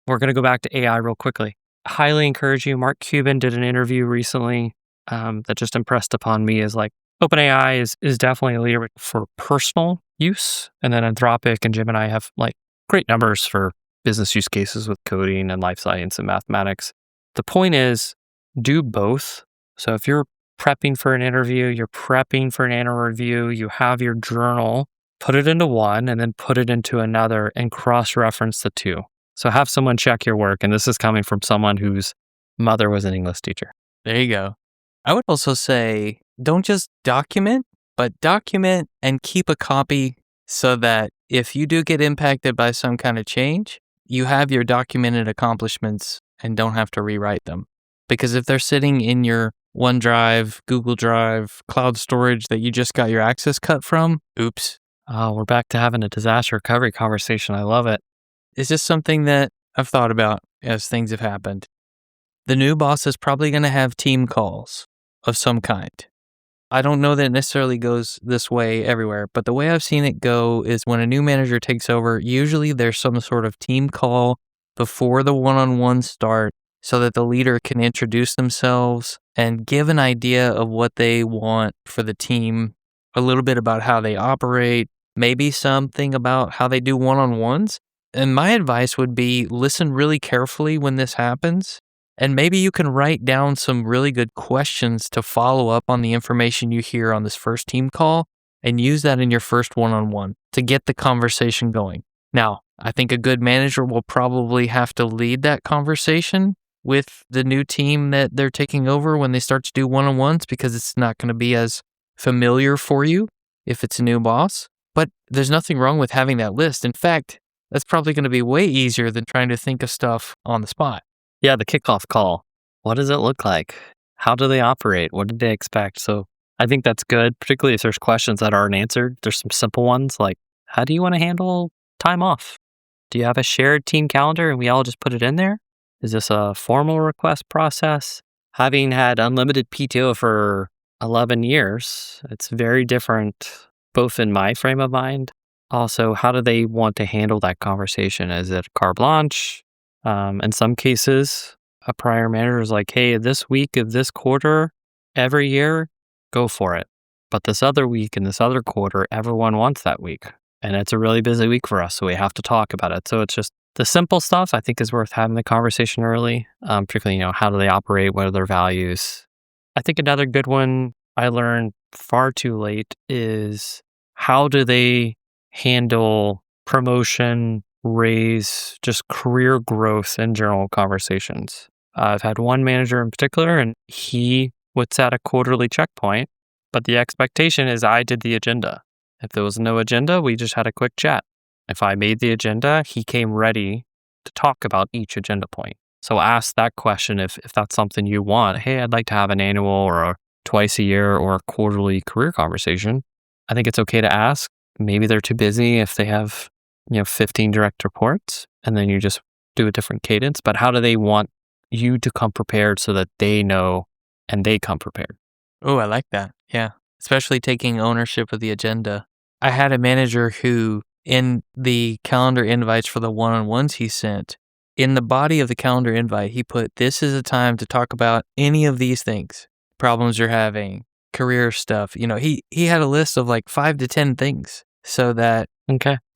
We're going to go back to AI real quickly. Highly encourage you. Mark Cuban did an interview recently that just impressed upon me as like, OpenAI is definitely a leader for personal use, and then Anthropic and Gemini have like great numbers for business use cases with coding and life science and mathematics. The point is, do both. So if you're prepping for an interview, you're prepping for an annual review, you have your journal, put it into one and then put it into another and cross-reference the two. So have someone check your work, and this is coming from someone whose mother was an English teacher. There you go. I would also say, don't just document, but document and keep a copy so that if you do get impacted by some kind of change, you have your documented accomplishments and don't have to rewrite them. Because if they're sitting in your OneDrive, Google Drive, cloud storage that you just got your access cut from, oops. Oh, we're back to having a disaster recovery conversation. I love it. It's just something that I've thought about as things have happened. The new boss is probably going to have team calls of some kind. I don't know that it necessarily goes this way everywhere, but the way I've seen it go is when a new manager takes over, usually there's some sort of team call before the one-on-ones start so that the leader can introduce themselves and give an idea of what they want for the team, a little bit about how they operate, maybe something about how they do one-on-ones. And my advice would be listen really carefully when this happens. And maybe you can write down some really good questions to follow up on the information you hear on this first team call and use that in your first one-on-one to get the conversation going. Now, I think a good manager will probably have to lead that conversation with the new team that they're taking over when they start to do one-on-ones because it's not going to be as familiar for you if it's a new boss. But there's nothing wrong with having that list. In fact, that's probably going to be way easier than trying to think of stuff on the spot. Yeah, the kickoff call. What does it look like? How do they operate? What did they expect? So I think that's good, particularly if there's questions that aren't answered. There's some simple ones like, how do you want to handle time off? Do you have a shared team calendar and we all just put it in there? Is this a formal request process? Having had unlimited PTO for 11 years, it's very different, both in my frame of mind. Also, how do they want to handle that conversation? Is it carte blanche? In some cases, a prior manager is like, hey, this week of this quarter, every year, go for it. But this other week and this other quarter, everyone wants that week. And it's a really busy week for us, so we have to talk about it. So it's just the simple stuff I think is worth having the conversation early, particularly, how do they operate? What are their values? I think another good one I learned far too late is how do they handle promotion, raise, just career growth in general conversations. I've had one manager in particular, and he would set a quarterly checkpoint, but the expectation is I did the agenda. If there was no agenda, we just had a quick chat. If I made the agenda, he came ready to talk about each agenda point. So ask that question if that's something you want. Hey, I'd like to have an annual or a twice a year or a quarterly career conversation. I think it's okay to ask. Maybe they're too busy if they have 15 direct reports, and then you just do a different cadence. But how do they want you to come prepared so that they know and they come prepared? Oh, I like that. Yeah. Especially taking ownership of the agenda. I had a manager who, in the calendar invites for the one-on-ones he sent, in the body of the calendar invite, he put, this is a time to talk about any of these things, problems you're having, career stuff. He had a list of like 5 to 10 things so that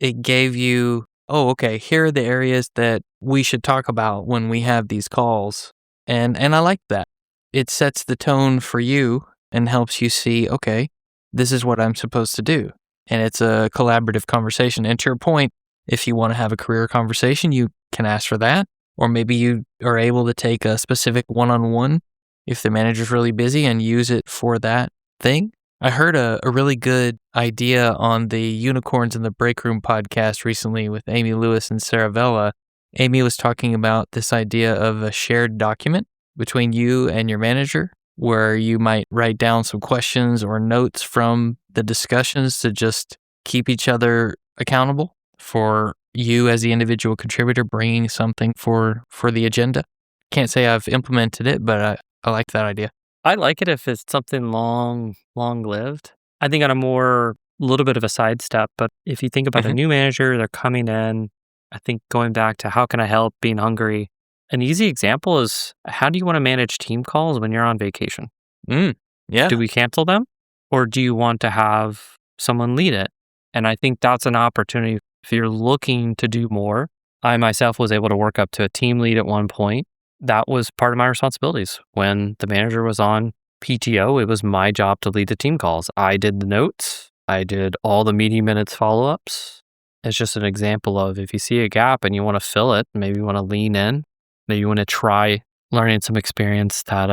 it gave you, here are the areas that we should talk about when we have these calls. And I like that. It sets the tone for you and helps you see, okay, this is what I'm supposed to do. And it's a collaborative conversation. And to your point, if you want to have a career conversation, you can ask for that. Or maybe you are able to take a specific one-on-one if the manager's really busy and use it for that thing. I heard a really good idea on the Unicorns in the Break Room podcast recently with Amy Lewis and Sarah Vella. Amy was talking about this idea of a shared document between you and your manager, where you might write down some questions or notes from the discussions to just keep each other accountable for you as the individual contributor bringing something for the agenda. Can't say I've implemented it, but I like that idea. I like it if it's something long-lived. I think on a little bit of a sidestep, but if you think about a new manager, they're coming in, I think going back to how can I help, being hungry. An easy example is, how do you want to manage team calls when you're on vacation? Yeah. Do we cancel them? Or do you want to have someone lead it? And I think that's an opportunity if you're looking to do more. I myself was able to work up to a team lead at one point. That was part of my responsibilities. When the manager was on PTO, it was my job to lead the team calls. I did the notes. I did all the meeting minutes follow-ups. It's just an example of if you see a gap and you want to fill it, maybe you want to lean in. Maybe you want to try learning some experience that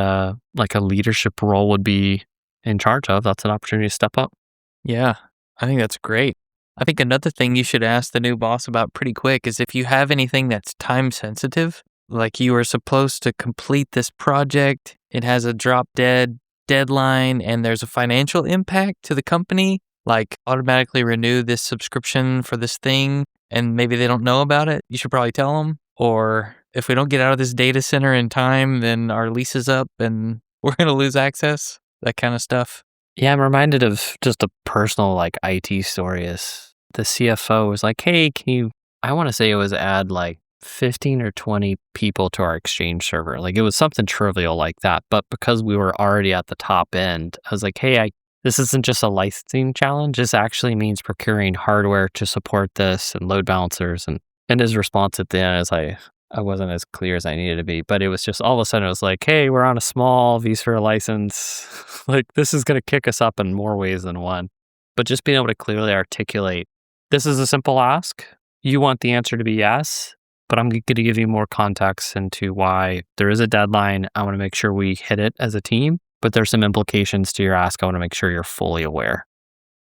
like a leadership role would be in charge of. That's an opportunity to step up. Yeah, I think that's great. I think another thing you should ask the new boss about pretty quick is if you have anything that's time sensitive, like you are supposed to complete this project, it has a drop dead deadline, and there's a financial impact to the company, like automatically renew this subscription for this thing, and maybe they don't know about it, you should probably tell them. Or if we don't get out of this data center in time, then our lease is up and we're going to lose access, that kind of stuff. Yeah, I'm reminded of just a personal IT story. Is the CFO was like, hey, I want to say it was add 15 or 20 people to our Exchange server. It was something trivial like that. But because we were already at the top end, I was like, hey, this isn't just a licensing challenge. This actually means procuring hardware to support this and load balancers. And his response at the end is I wasn't as clear as I needed to be, but it was just all of a sudden it was like, hey, we're on a small vSphere license. This is going to kick us up in more ways than one. But just being able to clearly articulate, this is a simple ask. You want the answer to be yes, but I'm going to give you more context into why there is a deadline. I want to make sure we hit it as a team, but there's some implications to your ask. I want to make sure you're fully aware.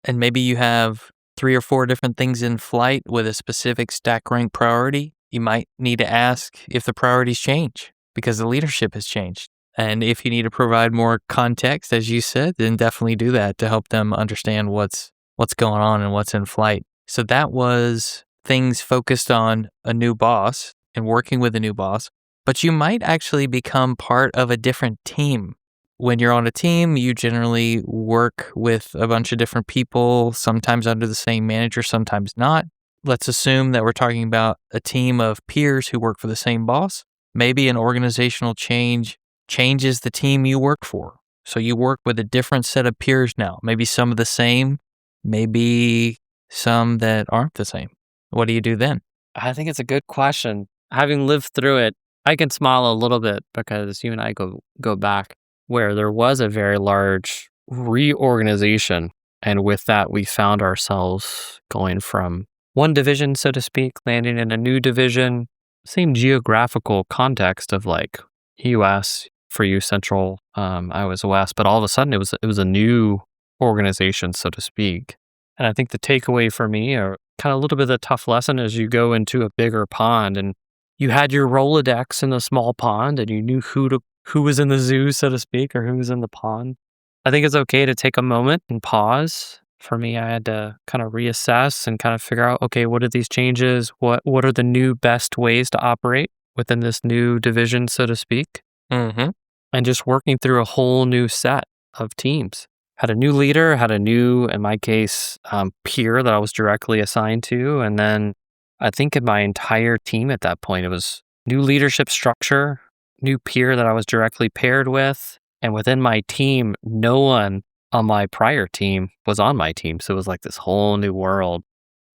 And maybe you have 3 or 4 different things in flight with a specific stack rank priority, you might need to ask if the priorities change because the leadership has changed. And if you need to provide more context, as you said, then definitely do that to help them understand what's going on and what's in flight. So that was things focused on a new boss and working with a new boss. But you might actually become part of a different team. When you're on a team, you generally work with a bunch of different people, sometimes under the same manager, sometimes not. Let's assume that we're talking about a team of peers who work for the same boss. Maybe an organizational change changes the team you work for. So you work with a different set of peers now, maybe some of the same, maybe some that aren't the same. What do you do then? I think it's a good question. Having lived through it, I can smile a little bit because you and I go back where there was a very large reorganization. And with that, we found ourselves going from one division, so to speak, landing in a new division, same geographical context of like US for you, Central, I was West, but all of a sudden it was a new organization, so to speak. And I think the takeaway for me, or kind of a little bit of the tough lesson, is you go into a bigger pond and you had your Rolodex in a small pond and you knew who was in the zoo, so to speak, or who was in the pond. I think it's okay to take a moment and pause. For me, I had to kind of reassess and kind of figure out, okay, what are these changes? What are the new best ways to operate within this new division, so to speak? Mm-hmm. And just working through a whole new set of teams. Had a new leader, had a new, in my case, peer that I was directly assigned to. And then I think in my entire team at that point, it was new leadership structure, new peer that I was directly paired with. And within my team, no one on my prior team was on my team. So it was like this whole new world.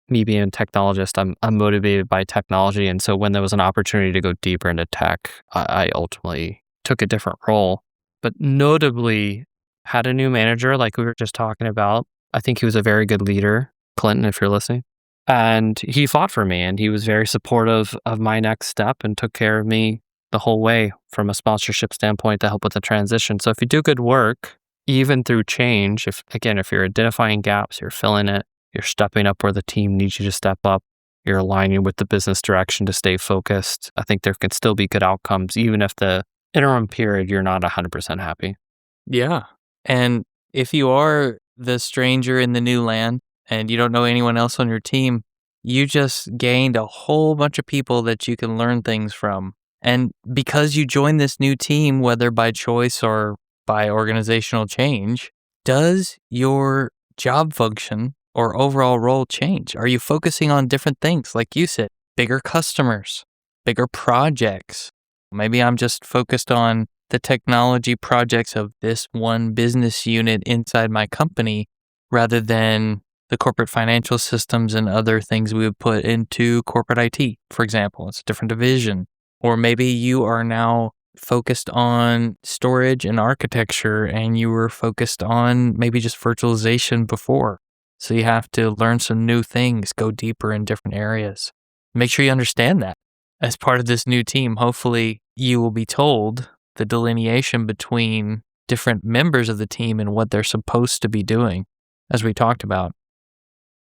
Me being a technologist, I'm motivated by technology. And so when there was an opportunity to go deeper into tech, I ultimately took a different role. But notably, had a new manager like we were just talking about. I think he was a very good leader, Clinton, if you're listening. And he fought for me and he was very supportive of my next step and took care of me the whole way from a sponsorship standpoint to help with the transition. So if you do good work, even through change, if you're identifying gaps, you're filling it, you're stepping up where the team needs you to step up, you're aligning with the business direction to stay focused, I think there can still be good outcomes, even if the interim period you're not 100% happy. Yeah. And if you are the stranger in the new land and you don't know anyone else on your team, you just gained a whole bunch of people that you can learn things from. And because you joined this new team, whether by choice or by organizational change, does your job function or overall role change? Are you focusing on different things? Like you said, bigger customers, bigger projects. Maybe I'm just focused on the technology projects of this one business unit inside my company rather than the corporate financial systems and other things we would put into corporate IT, for example. It's a different division. Or maybe you are now focused on storage and architecture and you were focused on maybe just virtualization before. So you have to learn some new things, go deeper in different areas. Make sure you understand that. As part of this new team, hopefully you will be told the delineation between different members of the team and what they're supposed to be doing, as we talked about.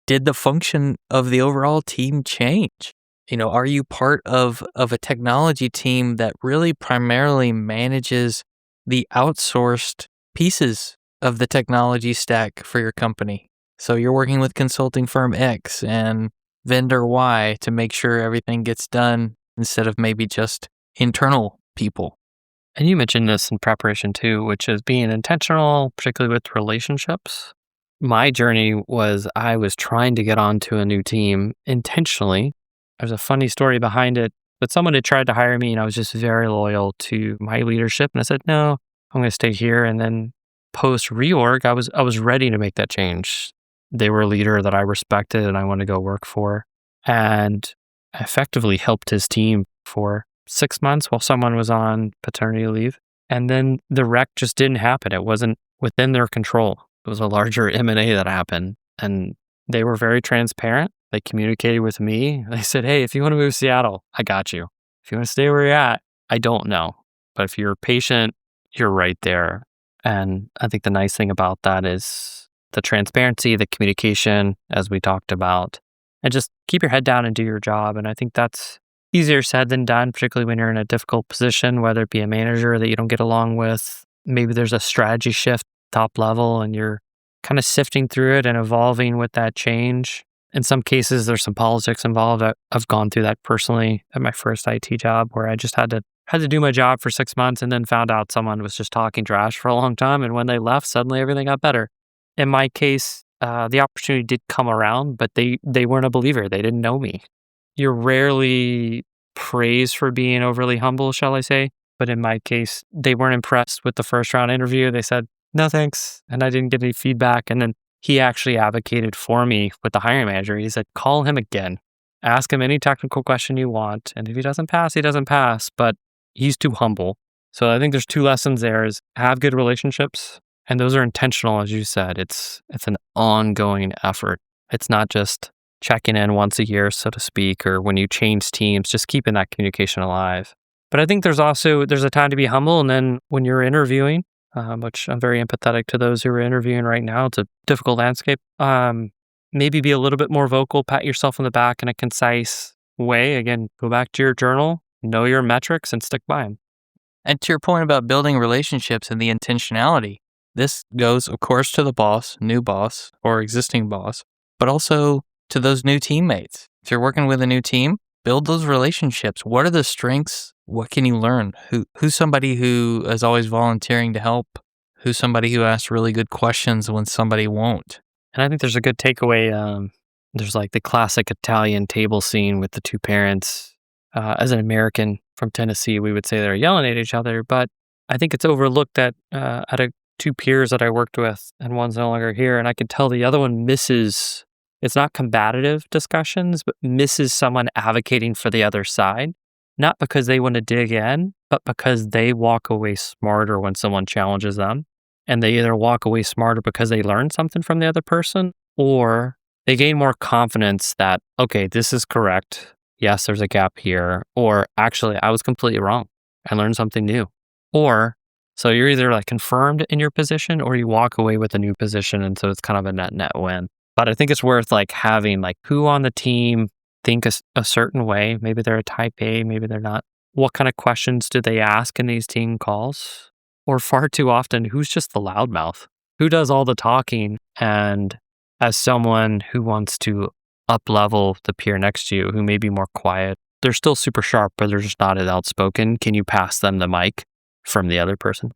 Did the function of the overall team change? Are you part of a technology team that really primarily manages the outsourced pieces of the technology stack for your company? So you're working with consulting firm X and vendor Y to make sure everything gets done instead of maybe just internal people. And you mentioned this in preparation too, which is being intentional, particularly with relationships. My journey was I was trying to get onto a new team intentionally. There's a funny story behind it, but someone had tried to hire me and I was just very loyal to my leadership. And I said, no, I'm going to stay here. And then post reorg, I was ready to make that change. They were a leader that I respected and I wanted to go work for. And I effectively helped his team for 6 months while someone was on paternity leave. And then the wreck just didn't happen. It wasn't within their control. It was a larger M&A that happened. And they were very transparent. They communicated with me. They said, hey, if you want to move to Seattle, I got you. If you want to stay where you're at, I don't know. But if you're patient, you're right there. And I think the nice thing about that is the transparency, the communication, as we talked about, and just keep your head down and do your job. And I think that's easier said than done, particularly when you're in a difficult position, whether it be a manager that you don't get along with. Maybe there's a strategy shift top level and you're kind of sifting through it and evolving with that change. In some cases, there's some politics involved. I've gone through that personally at my first IT job where I just had to do my job for 6 months and then found out someone was just talking trash for a long time. And when they left, suddenly everything got better. In my case, the opportunity did come around, but they weren't a believer. They didn't know me. You're rarely praised for being overly humble, shall I say. But in my case, they weren't impressed with the first round interview. They said, no, thanks. And I didn't get any feedback. And then he actually advocated for me with the hiring manager. He said, call him again. Ask him any technical question you want. And if he doesn't pass, he doesn't pass. But he's too humble. So I think there's 2 lessons there is have good relationships. And those are intentional, as you said. It's an ongoing effort. It's not just checking in once a year, so to speak, or when you change teams, just keeping that communication alive. But I think there's a time to be humble. And then when you're interviewing, which I'm very empathetic to those who are interviewing right now. It's a difficult landscape. Maybe be a little bit more vocal, pat yourself on the back in a concise way. Again, go back to your journal, know your metrics, and stick by them. And to your point about building relationships and the intentionality, this goes, of course, to the boss, new boss, or existing boss, but also to those new teammates. If you're working with a new team, build those relationships. What are the strengths? What can you learn? Who's somebody who is always volunteering to help? Who's somebody who asks really good questions when somebody won't? And I think there's a good takeaway. There's like the classic Italian table scene with the 2 parents. As an American from Tennessee, we would say they're yelling at each other, but I think it's overlooked that at 2 peers that I worked with, and one's no longer here, and I could tell the other one misses, it's not combative discussions, but misses someone advocating for the other side. Not because they want to dig in, but because they walk away smarter when someone challenges them. And they either walk away smarter because they learned something from the other person, or they gain more confidence that, okay, this is correct. Yes, there's a gap here. Or actually, I was completely wrong. I learned something new. Or, so you're either like confirmed in your position or you walk away with a new position. And so it's kind of a net win. But I think it's worth like having like who on the team think a certain way. Maybe they're a type A, maybe they're not. What kind of questions do they ask in these team calls? Or far too often, who's just the loudmouth? Who does all the talking? And as someone who wants to up-level the peer next to you, who may be more quiet, they're still super sharp, but they're just not as outspoken. Can you pass them the mic from the other person?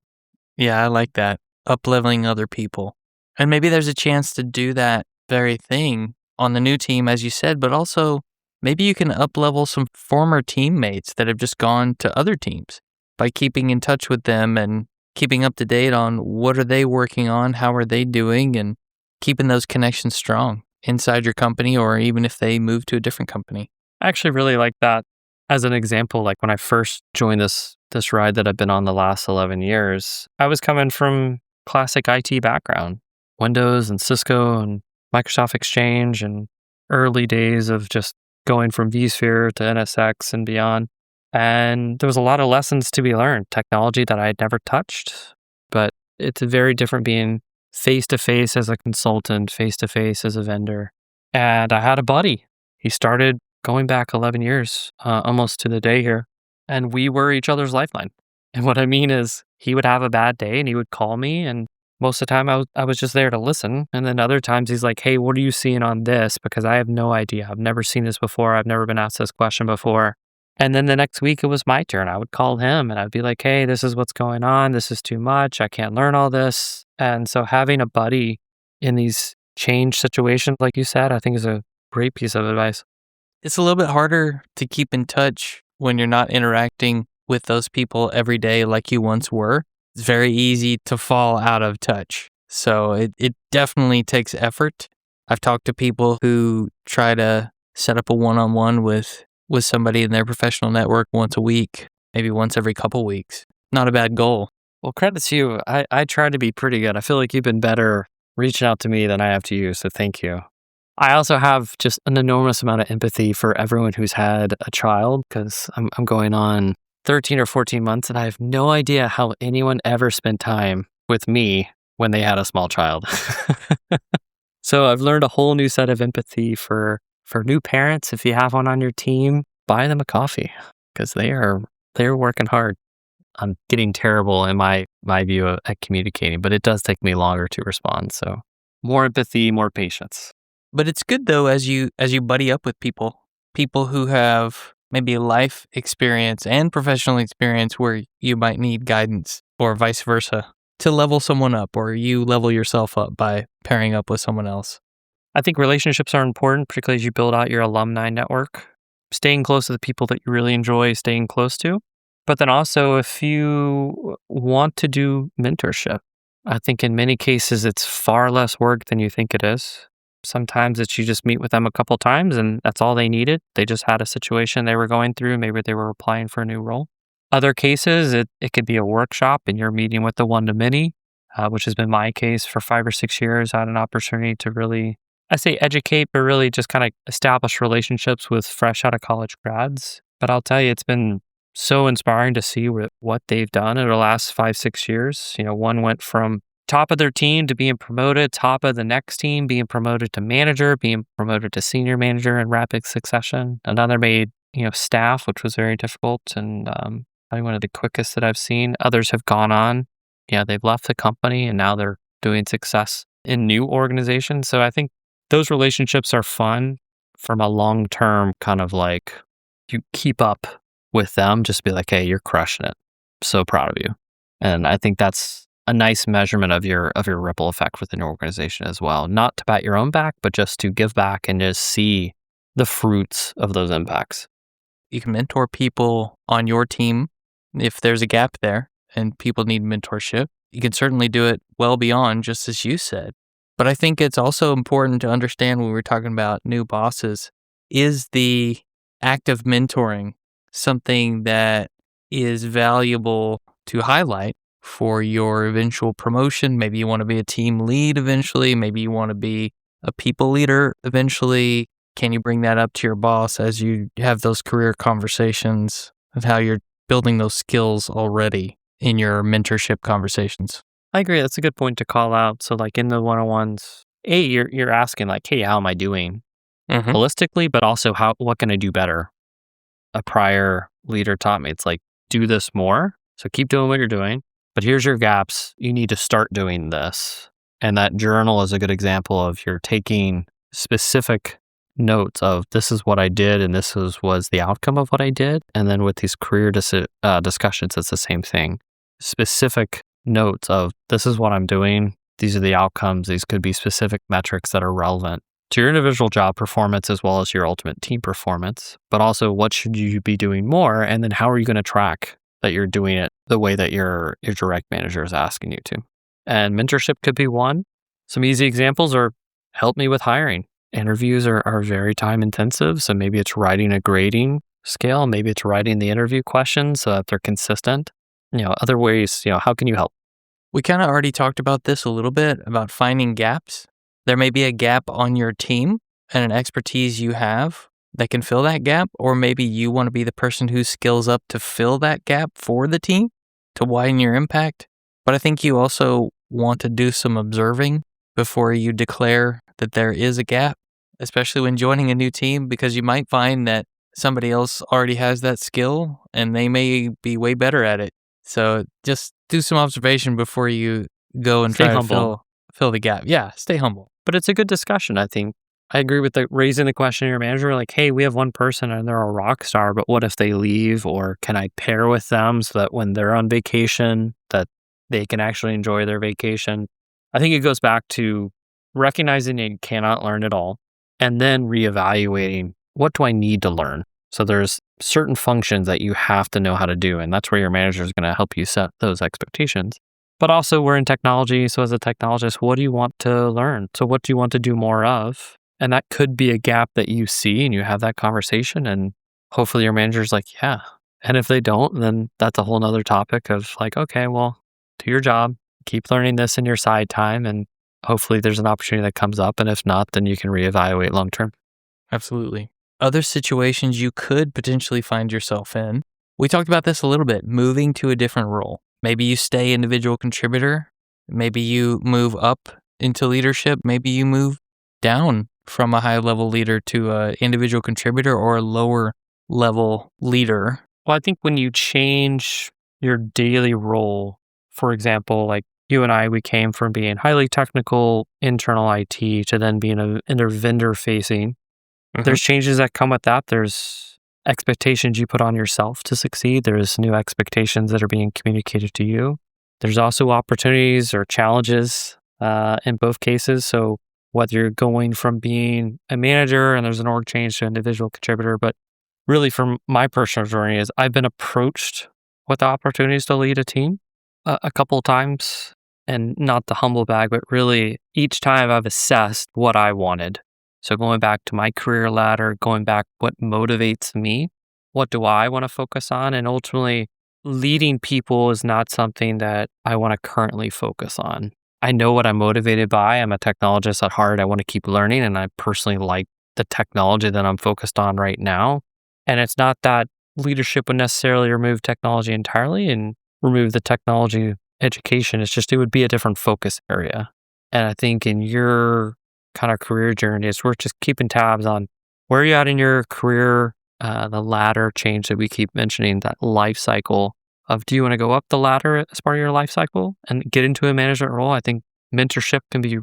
Yeah, I like that. Up-leveling other people. And maybe there's a chance to do that very thing on the new team, as you said, but also maybe you can up-level some former teammates that have just gone to other teams by keeping in touch with them and keeping up to date on what are they working on, how are they doing, and keeping those connections strong inside your company or even if they move to a different company. I actually really like that as an example. Like when I first joined this ride that I've been on the last 11 years, I was coming from classic IT background, Windows and Cisco and Microsoft Exchange and early days of just going from vSphere to NSX and beyond. And there was a lot of lessons to be learned, technology that I had never touched, but it's very different being face-to-face as a consultant, face-to-face as a vendor. And I had a buddy. He started going back 11 years, almost to the day here, and we were each other's lifeline. And what I mean is he would have a bad day and he would call me, and most of the time I was just there to listen. And then other times he's like, hey, what are you seeing on this? Because I have no idea. I've never seen this before. I've never been asked this question before. And then the next week it was my turn. I would call him and I'd be like, hey, this is what's going on. This is too much. I can't learn all this. And so having a buddy in these change situations, like you said, I think is a great piece of advice. It's a little bit harder to keep in touch when you're not interacting with those people every day like you once were. It's very easy to fall out of touch. So it definitely takes effort. I've talked to people who try to set up a one-on-one with somebody in their professional network once a week, maybe once every couple weeks. Not a bad goal. Well, credit to you. I try to be pretty good. I feel like you've been better reaching out to me than I have to you, so thank you. I also have just an enormous amount of empathy for everyone who's had a child, because I'm going on 13 or 14 months and I have no idea how anyone ever spent time with me when they had a small child. So I've learned a whole new set of empathy for new parents. If you have one on your team, buy them a coffee because they're working hard. I'm getting terrible in my view at communicating, but it does take me longer to respond. So more empathy, more patience. But it's good though as you buddy up with people who have maybe life experience and professional experience where you might need guidance or vice versa to level someone up, or you level yourself up by pairing up with someone else. I think relationships are important, particularly as you build out your alumni network, staying close to the people that you really enjoy staying close to. But then also if you want to do mentorship, I think in many cases it's far less work than you think it is. Sometimes it's you just meet with them a couple times and that's all they needed. They just had a situation they were going through. Maybe they were applying for a new role. Other cases, it could be a workshop and you're meeting with the one-to-many, which has been my case for 5 or 6 years. I had an opportunity to really, I say educate, but really just kind of establish relationships with fresh out of college grads. But I'll tell you, it's been so inspiring to see what they've done in the last 5, 6 years. One went from top of their team to being promoted, top of the next team, being promoted to manager, being promoted to senior manager in rapid succession. Another made, staff, which was very difficult and probably one of the quickest that I've seen. Others have gone on. They've left the company and now they're doing success in new organizations. So I think those relationships are fun from a long-term kind of like you keep up with them, just be like, hey, you're crushing it. So proud of you. And I think that's a nice measurement of your ripple effect within your organization as well. Not to pat your own back, but just to give back and just see the fruits of those impacts. You can mentor people on your team if there's a gap there and people need mentorship. You can certainly do it well beyond, just as you said. But I think it's also important to understand when we're talking about new bosses, is the act of mentoring something that is valuable to highlight for your eventual promotion? Maybe you want to be a team lead eventually. Maybe you want to be a people leader eventually. Can you bring that up to your boss as you have those career conversations of how you're building those skills already in your mentorship conversations? I agree. That's a good point to call out. So like in the one-on-ones, you're asking like, hey, how am I doing holistically, but also what can I do better? A prior leader taught me, it's like, do this more. So keep doing what you're doing, but here's your gaps. You need to start doing this. And that journal is a good example of you're taking specific notes of this is what I did and this was the outcome of what I did. And then with these career discussions, it's the same thing. Specific notes of this is what I'm doing. These are the outcomes. These could be specific metrics that are relevant to your individual job performance as well as your ultimate team performance. But also, what should you be doing more? And then how are you going to track that you're doing it the way that your direct manager is asking you to? And mentorship could be one. Some easy examples are help me with hiring. Interviews are very time intensive. So maybe it's writing a grading scale. Maybe it's writing the interview questions so that they're consistent. Other ways, how can you help? We kind of already talked about this a little bit about finding gaps. There may be a gap on your team and an expertise you have that can fill that gap, or maybe you want to be the person who skills up to fill that gap for the team to widen your impact. But I think you also want to do some observing before you declare that there is a gap, especially when joining a new team, because you might find that somebody else already has that skill and they may be way better at it. So just do some observation before you go and try to fill the gap. Yeah, stay humble. But it's a good discussion, I think. I agree with raising the question to your manager, like, hey, we have one person and they're a rock star, but what if they leave? Or can I pair with them so that when they're on vacation, that they can actually enjoy their vacation? I think it goes back to recognizing you cannot learn it all and then reevaluating, what do I need to learn? So there's certain functions that you have to know how to do, and that's where your manager is going to help you set those expectations. But also we're in technology, so as a technologist, what do you want to learn? So what do you want to do more of? And that could be a gap that you see and you have that conversation and hopefully your manager's like, yeah. And if they don't, then that's a whole nother topic of like, okay, well, do your job, keep learning this in your side time, and hopefully there's an opportunity that comes up. And if not, then you can reevaluate long-term. Absolutely. Other situations you could potentially find yourself in. We talked about this a little bit, moving to a different role. Maybe you stay individual contributor Maybe you move up into leadership. Maybe you move down from a high-level leader to an individual contributor or a lower-level leader. Well, I think when you change your daily role, for example, like you and I, we came from being highly technical internal IT to then being vendor facing. There's changes that come with that. There's expectations you put on yourself to succeed. There's new expectations that are being communicated to you. There's also opportunities or challenges in both cases. So whether you're going from being a manager and there's an org change to an individual contributor, but really from my personal journey is I've been approached with opportunities to lead a team a couple of times, and not the humble bag, but really each time I've assessed what I wanted. So going back to my career ladder, going back what motivates me, what do I want to focus on? And ultimately, leading people is not something that I want to currently focus on. I know what I'm motivated by. I'm a technologist at heart. I want to keep learning, and I personally like the technology that I'm focused on right now. And it's not that leadership would necessarily remove technology entirely and remove the technology education. It's just it would be a different focus area. And I think in your kind of career journey, it's worth just keeping tabs on where you're at in your career, the ladder change that we keep mentioning, that life cycle of do you want to go up the ladder as part of your life cycle and get into a management role? I think mentorship can be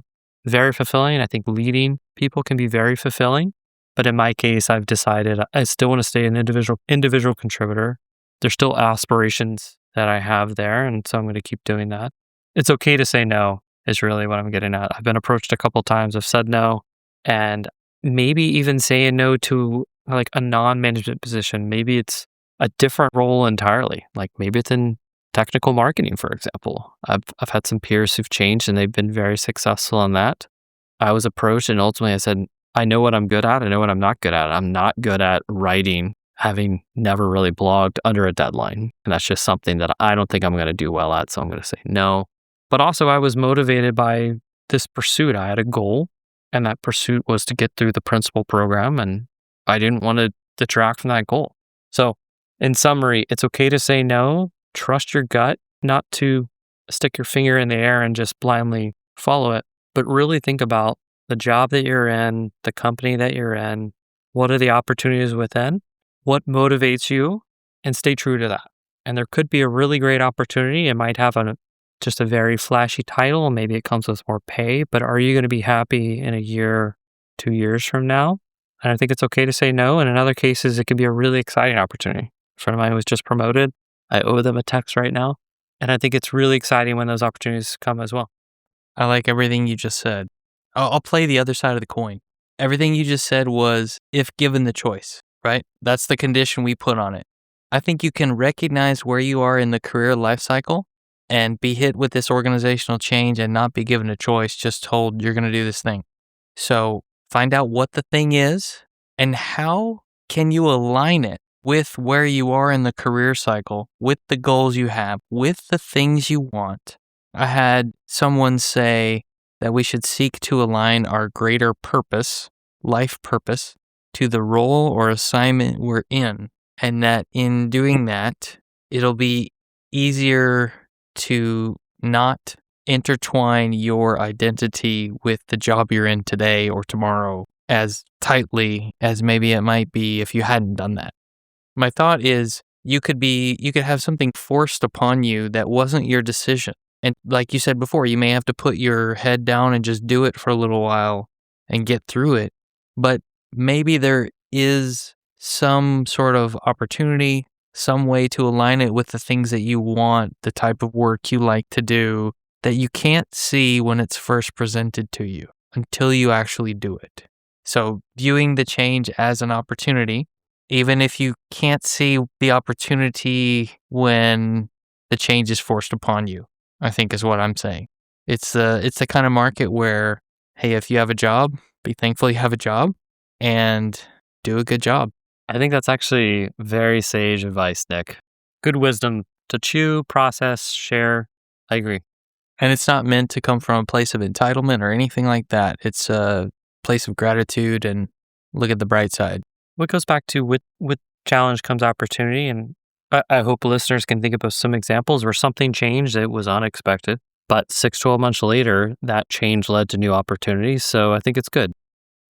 very fulfilling. I think leading people can be very fulfilling. But in my case, I've decided I still want to stay an individual contributor. There's still aspirations that I have there, and so I'm going to keep doing that. It's okay to say no is really what I'm getting at. I've been approached a couple of times. I've said no, and maybe even saying no to like a non-management position. Maybe it's a different role entirely. Like maybe it's in technical marketing, for example. I've had some peers who've changed and they've been very successful in that. I was approached and ultimately I said, I know what I'm good at. I know what I'm not good at. I'm not good at writing, having never really blogged under a deadline. And that's just something that I don't think I'm going to do well at. So I'm going to say no. But also I was motivated by this pursuit. I had a goal, and that pursuit was to get through the principal program, and I didn't want to detract from that goal. So in summary, it's okay to say no, trust your gut, not to stick your finger in the air and just blindly follow it, but really think about the job that you're in, the company that you're in, what are the opportunities within, what motivates you, and stay true to that. And there could be a really great opportunity. It might have just a very flashy title, maybe it comes with more pay, but are you going to be happy in a year, 2 years from now? And I think it's okay to say no. And in other cases, it can be a really exciting opportunity. A friend of mine was just promoted. I owe them a text right now. And I think it's really exciting when those opportunities come as well. I like everything you just said. I'll play the other side of the coin. Everything you just said was if given the choice, right? That's the condition we put on it. I think you can recognize where you are in the career life cycle and be hit with this organizational change and not be given a choice, just told you're going to do this thing. So find out what the thing is and how can you align it with where you are in the career cycle, with the goals you have, with the things you want. I had someone say that we should seek to align our greater purpose, life purpose, to the role or assignment we're in. And that in doing that, it'll be easier to not intertwine your identity with the job you're in today or tomorrow as tightly as maybe it might be if you hadn't done that. My thought is you could have something forced upon you that wasn't your decision. And like you said before, you may have to put your head down and just do it for a little while and get through it. But maybe there is some sort of opportunity, some way to align it with the things that you want, the type of work you like to do that you can't see when it's first presented to you until you actually do it. So viewing the change as an opportunity, even if you can't see the opportunity when the change is forced upon you, I think is what I'm saying. It's the kind of market where, hey, if you have a job, be thankful you have a job and do a good job. I think that's actually very sage advice, Nick. Good wisdom to chew, process, share. I agree. And it's not meant to come from a place of entitlement or anything like that. It's a place of gratitude and look at the bright side. What goes back to with challenge comes opportunity. And I hope listeners can think of some examples where something changed that was unexpected. But 6-12 months later, that change led to new opportunities. So I think it's good.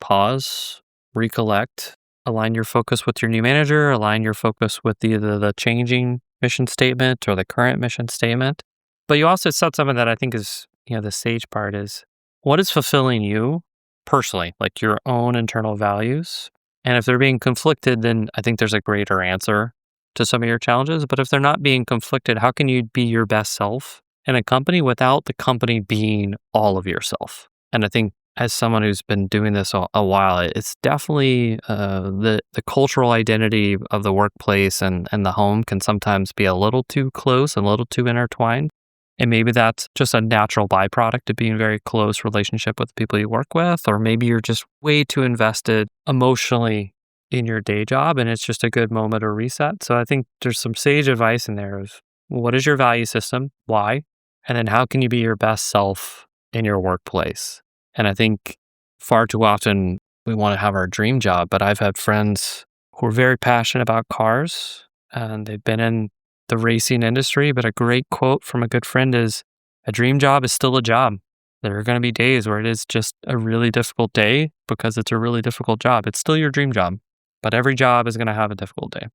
Pause, recollect, align your focus with your new manager, align your focus with either the changing mission statement or the current mission statement. But you also said something that I think is, the sage part is, what is fulfilling you personally, like your own internal values? And if they're being conflicted, then I think there's a greater answer to some of your challenges. But if they're not being conflicted, how can you be your best self in a company without the company being all of yourself? And I think as someone who's been doing this a while, it's definitely the cultural identity of the workplace and the home can sometimes be a little too close and a little too intertwined. And maybe that's just a natural byproduct of being in a very close relationship with the people you work with, or maybe you're just way too invested emotionally in your day job and it's just a good moment to reset. So I think there's some sage advice in there of what is your value system, why, and then how can you be your best self in your workplace? And I think far too often we want to have our dream job, but I've had friends who are very passionate about cars and they've been in the racing industry, but a great quote from a good friend is, a dream job is still a job. There are going to be days where it is just a really difficult day because it's a really difficult job. It's still your dream job, but every job is going to have a difficult day.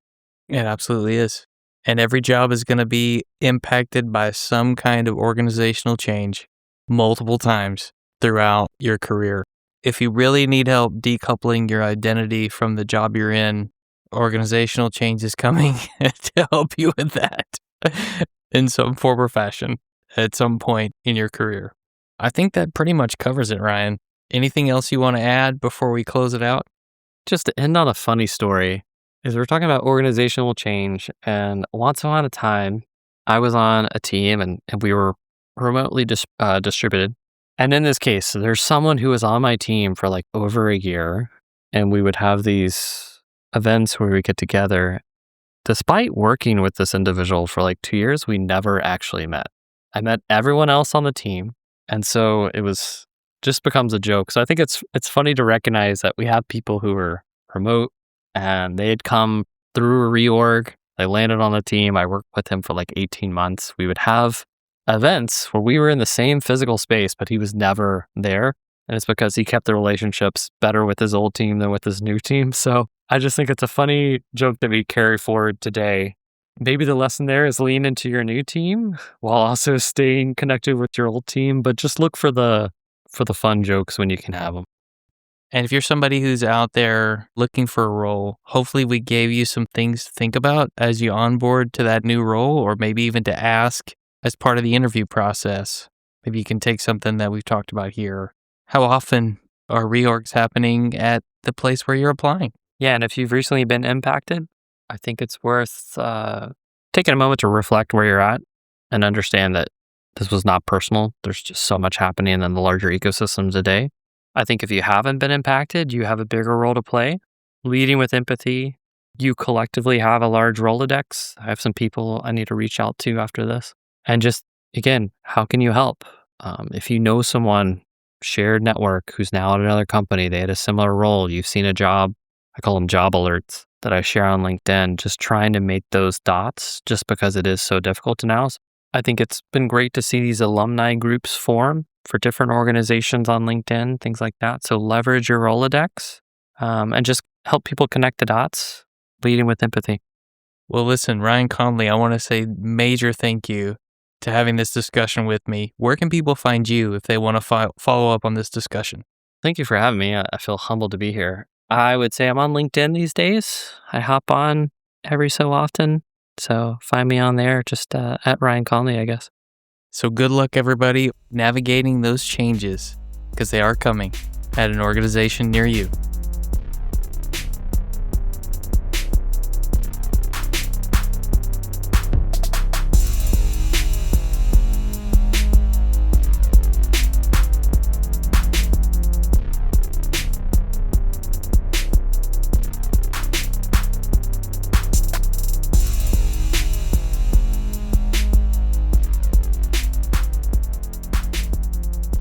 It absolutely is. And every job is going to be impacted by some kind of organizational change multiple times throughout your career. If you really need help decoupling your identity from the job you're in, organizational change is coming to help you with that in some form or fashion at some point in your career. I think that pretty much covers it, Ryan. Anything else you want to add before we close it out? Just to end on a funny story, is we're talking about organizational change, and once upon a time, I was on a team and we were remotely distributed. And in this case, there's someone who was on my team for like over a year, and we would have these events where we get together. Despite working with this individual for like 2 years, we never actually met. I met everyone else on the team. And so it was just becomes a joke. So I think it's funny to recognize that we have people who are remote and they had come through a reorg. They landed on the team. I worked with him for like 18 months. We would have events where we were in the same physical space, but he was never there. And it's because he kept the relationships better with his old team than with his new team. So I just think it's a funny joke that we carry forward today. Maybe the lesson there is lean into your new team while also staying connected with your old team, but just look for the fun jokes when you can have them. And if you're somebody who's out there looking for a role, hopefully we gave you some things to think about as you onboard to that new role, or maybe even to ask as part of the interview process. Maybe you can take something that we've talked about here. How often are reorgs happening at the place where you're applying? Yeah, and if you've recently been impacted, I think it's worth taking a moment to reflect where you're at and understand that this was not personal. There's just so much happening in the larger ecosystem today. I think if you haven't been impacted, you have a bigger role to play. Leading with empathy, you collectively have a large Rolodex. I have some people I need to reach out to after this. And just, again, how can you help? If you know someone, shared network, who's now at another company, they had a similar role, you've seen a job, I call them job alerts that I share on LinkedIn, just trying to make those dots just because it is so difficult now. I think it's been great to see these alumni groups form for different organizations on LinkedIn, things like that. So leverage your Rolodex and just help people connect the dots, leading with empathy. Well, listen, Ryan Conley, I want to say major thank you to having this discussion with me. Where can people find you if they want to follow up on this discussion? Thank you for having me. I feel humbled to be here. I would say I'm on LinkedIn these days. I hop on every so often. So find me on there, just at Ryan Conley, I guess. So good luck, everybody, navigating those changes, because they are coming at an organization near you.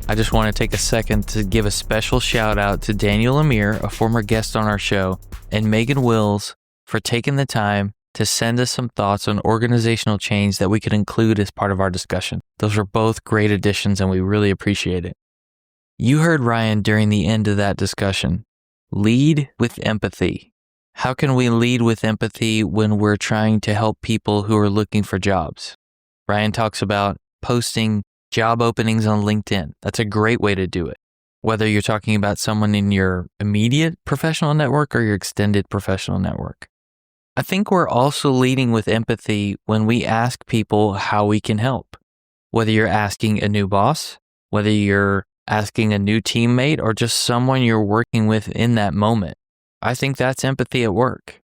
I just want to take a second to give a special shout out to Daniel Amir, a former guest on our show, and Megan Wills for taking the time to send us some thoughts on organizational change that we could include as part of our discussion. Those were both great additions and we really appreciate it. You heard Ryan during the end of that discussion. Lead with empathy. How can we lead with empathy when we're trying to help people who are looking for jobs? Ryan talks about posting job openings on LinkedIn. That's a great way to do it. Whether you're talking about someone in your immediate professional network or your extended professional network. I think we're also leading with empathy when we ask people how we can help. Whether you're asking a new boss, whether you're asking a new teammate, or just someone you're working with in that moment. I think that's empathy at work.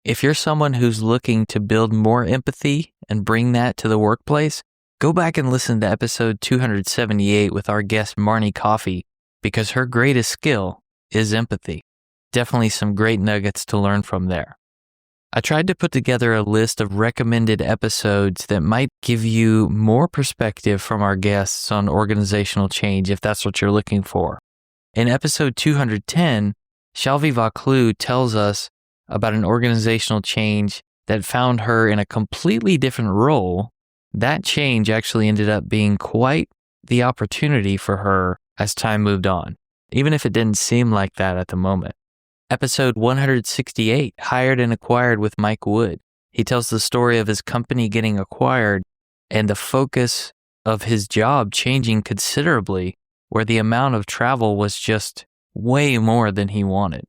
If you're someone who's looking to build more empathy and bring that to the workplace, go back and listen to episode 278 with our guest Marnie Coffey, because her greatest skill is empathy. Definitely some great nuggets to learn from there. I tried to put together a list of recommended episodes that might give you more perspective from our guests on organizational change if that's what you're looking for. In episode 210, Shalvi Vaucluse tells us about an organizational change that found her in a completely different role. That change actually ended up being quite the opportunity for her as time moved on, even if it didn't seem like that at the moment. Episode 168, Hired and Acquired with Mike Wood. He tells the story of his company getting acquired and the focus of his job changing considerably, where the amount of travel was just way more than he wanted.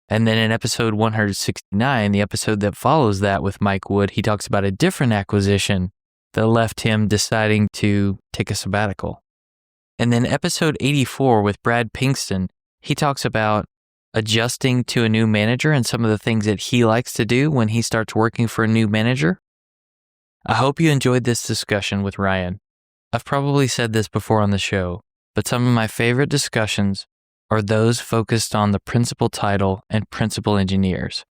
And then in episode 169, the episode that follows that with Mike Wood, he talks about a different acquisition that left him deciding to take a sabbatical. And then episode 84 with Brad Pinkston, he talks about adjusting to a new manager and some of the things that he likes to do when he starts working for a new manager. I hope you enjoyed this discussion with Ryan. I've probably said this before on the show, but some of my favorite discussions are those focused on the principal title and principal engineers.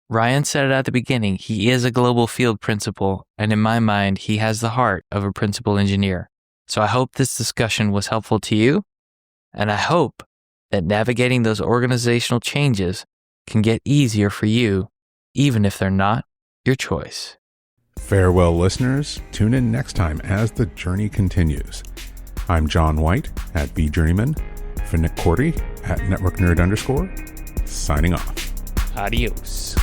Ryan said it at the beginning, he is a global field principal, and in my mind, he has the heart of a principal engineer. So I hope this discussion was helpful to you, and I hope that navigating those organizational changes can get easier for you, even if they're not your choice. Farewell, listeners. Tune in next time as the journey continues. I'm John White at BJourneyman, for Nick Cordy at NetworkNerd_, signing off. Adios.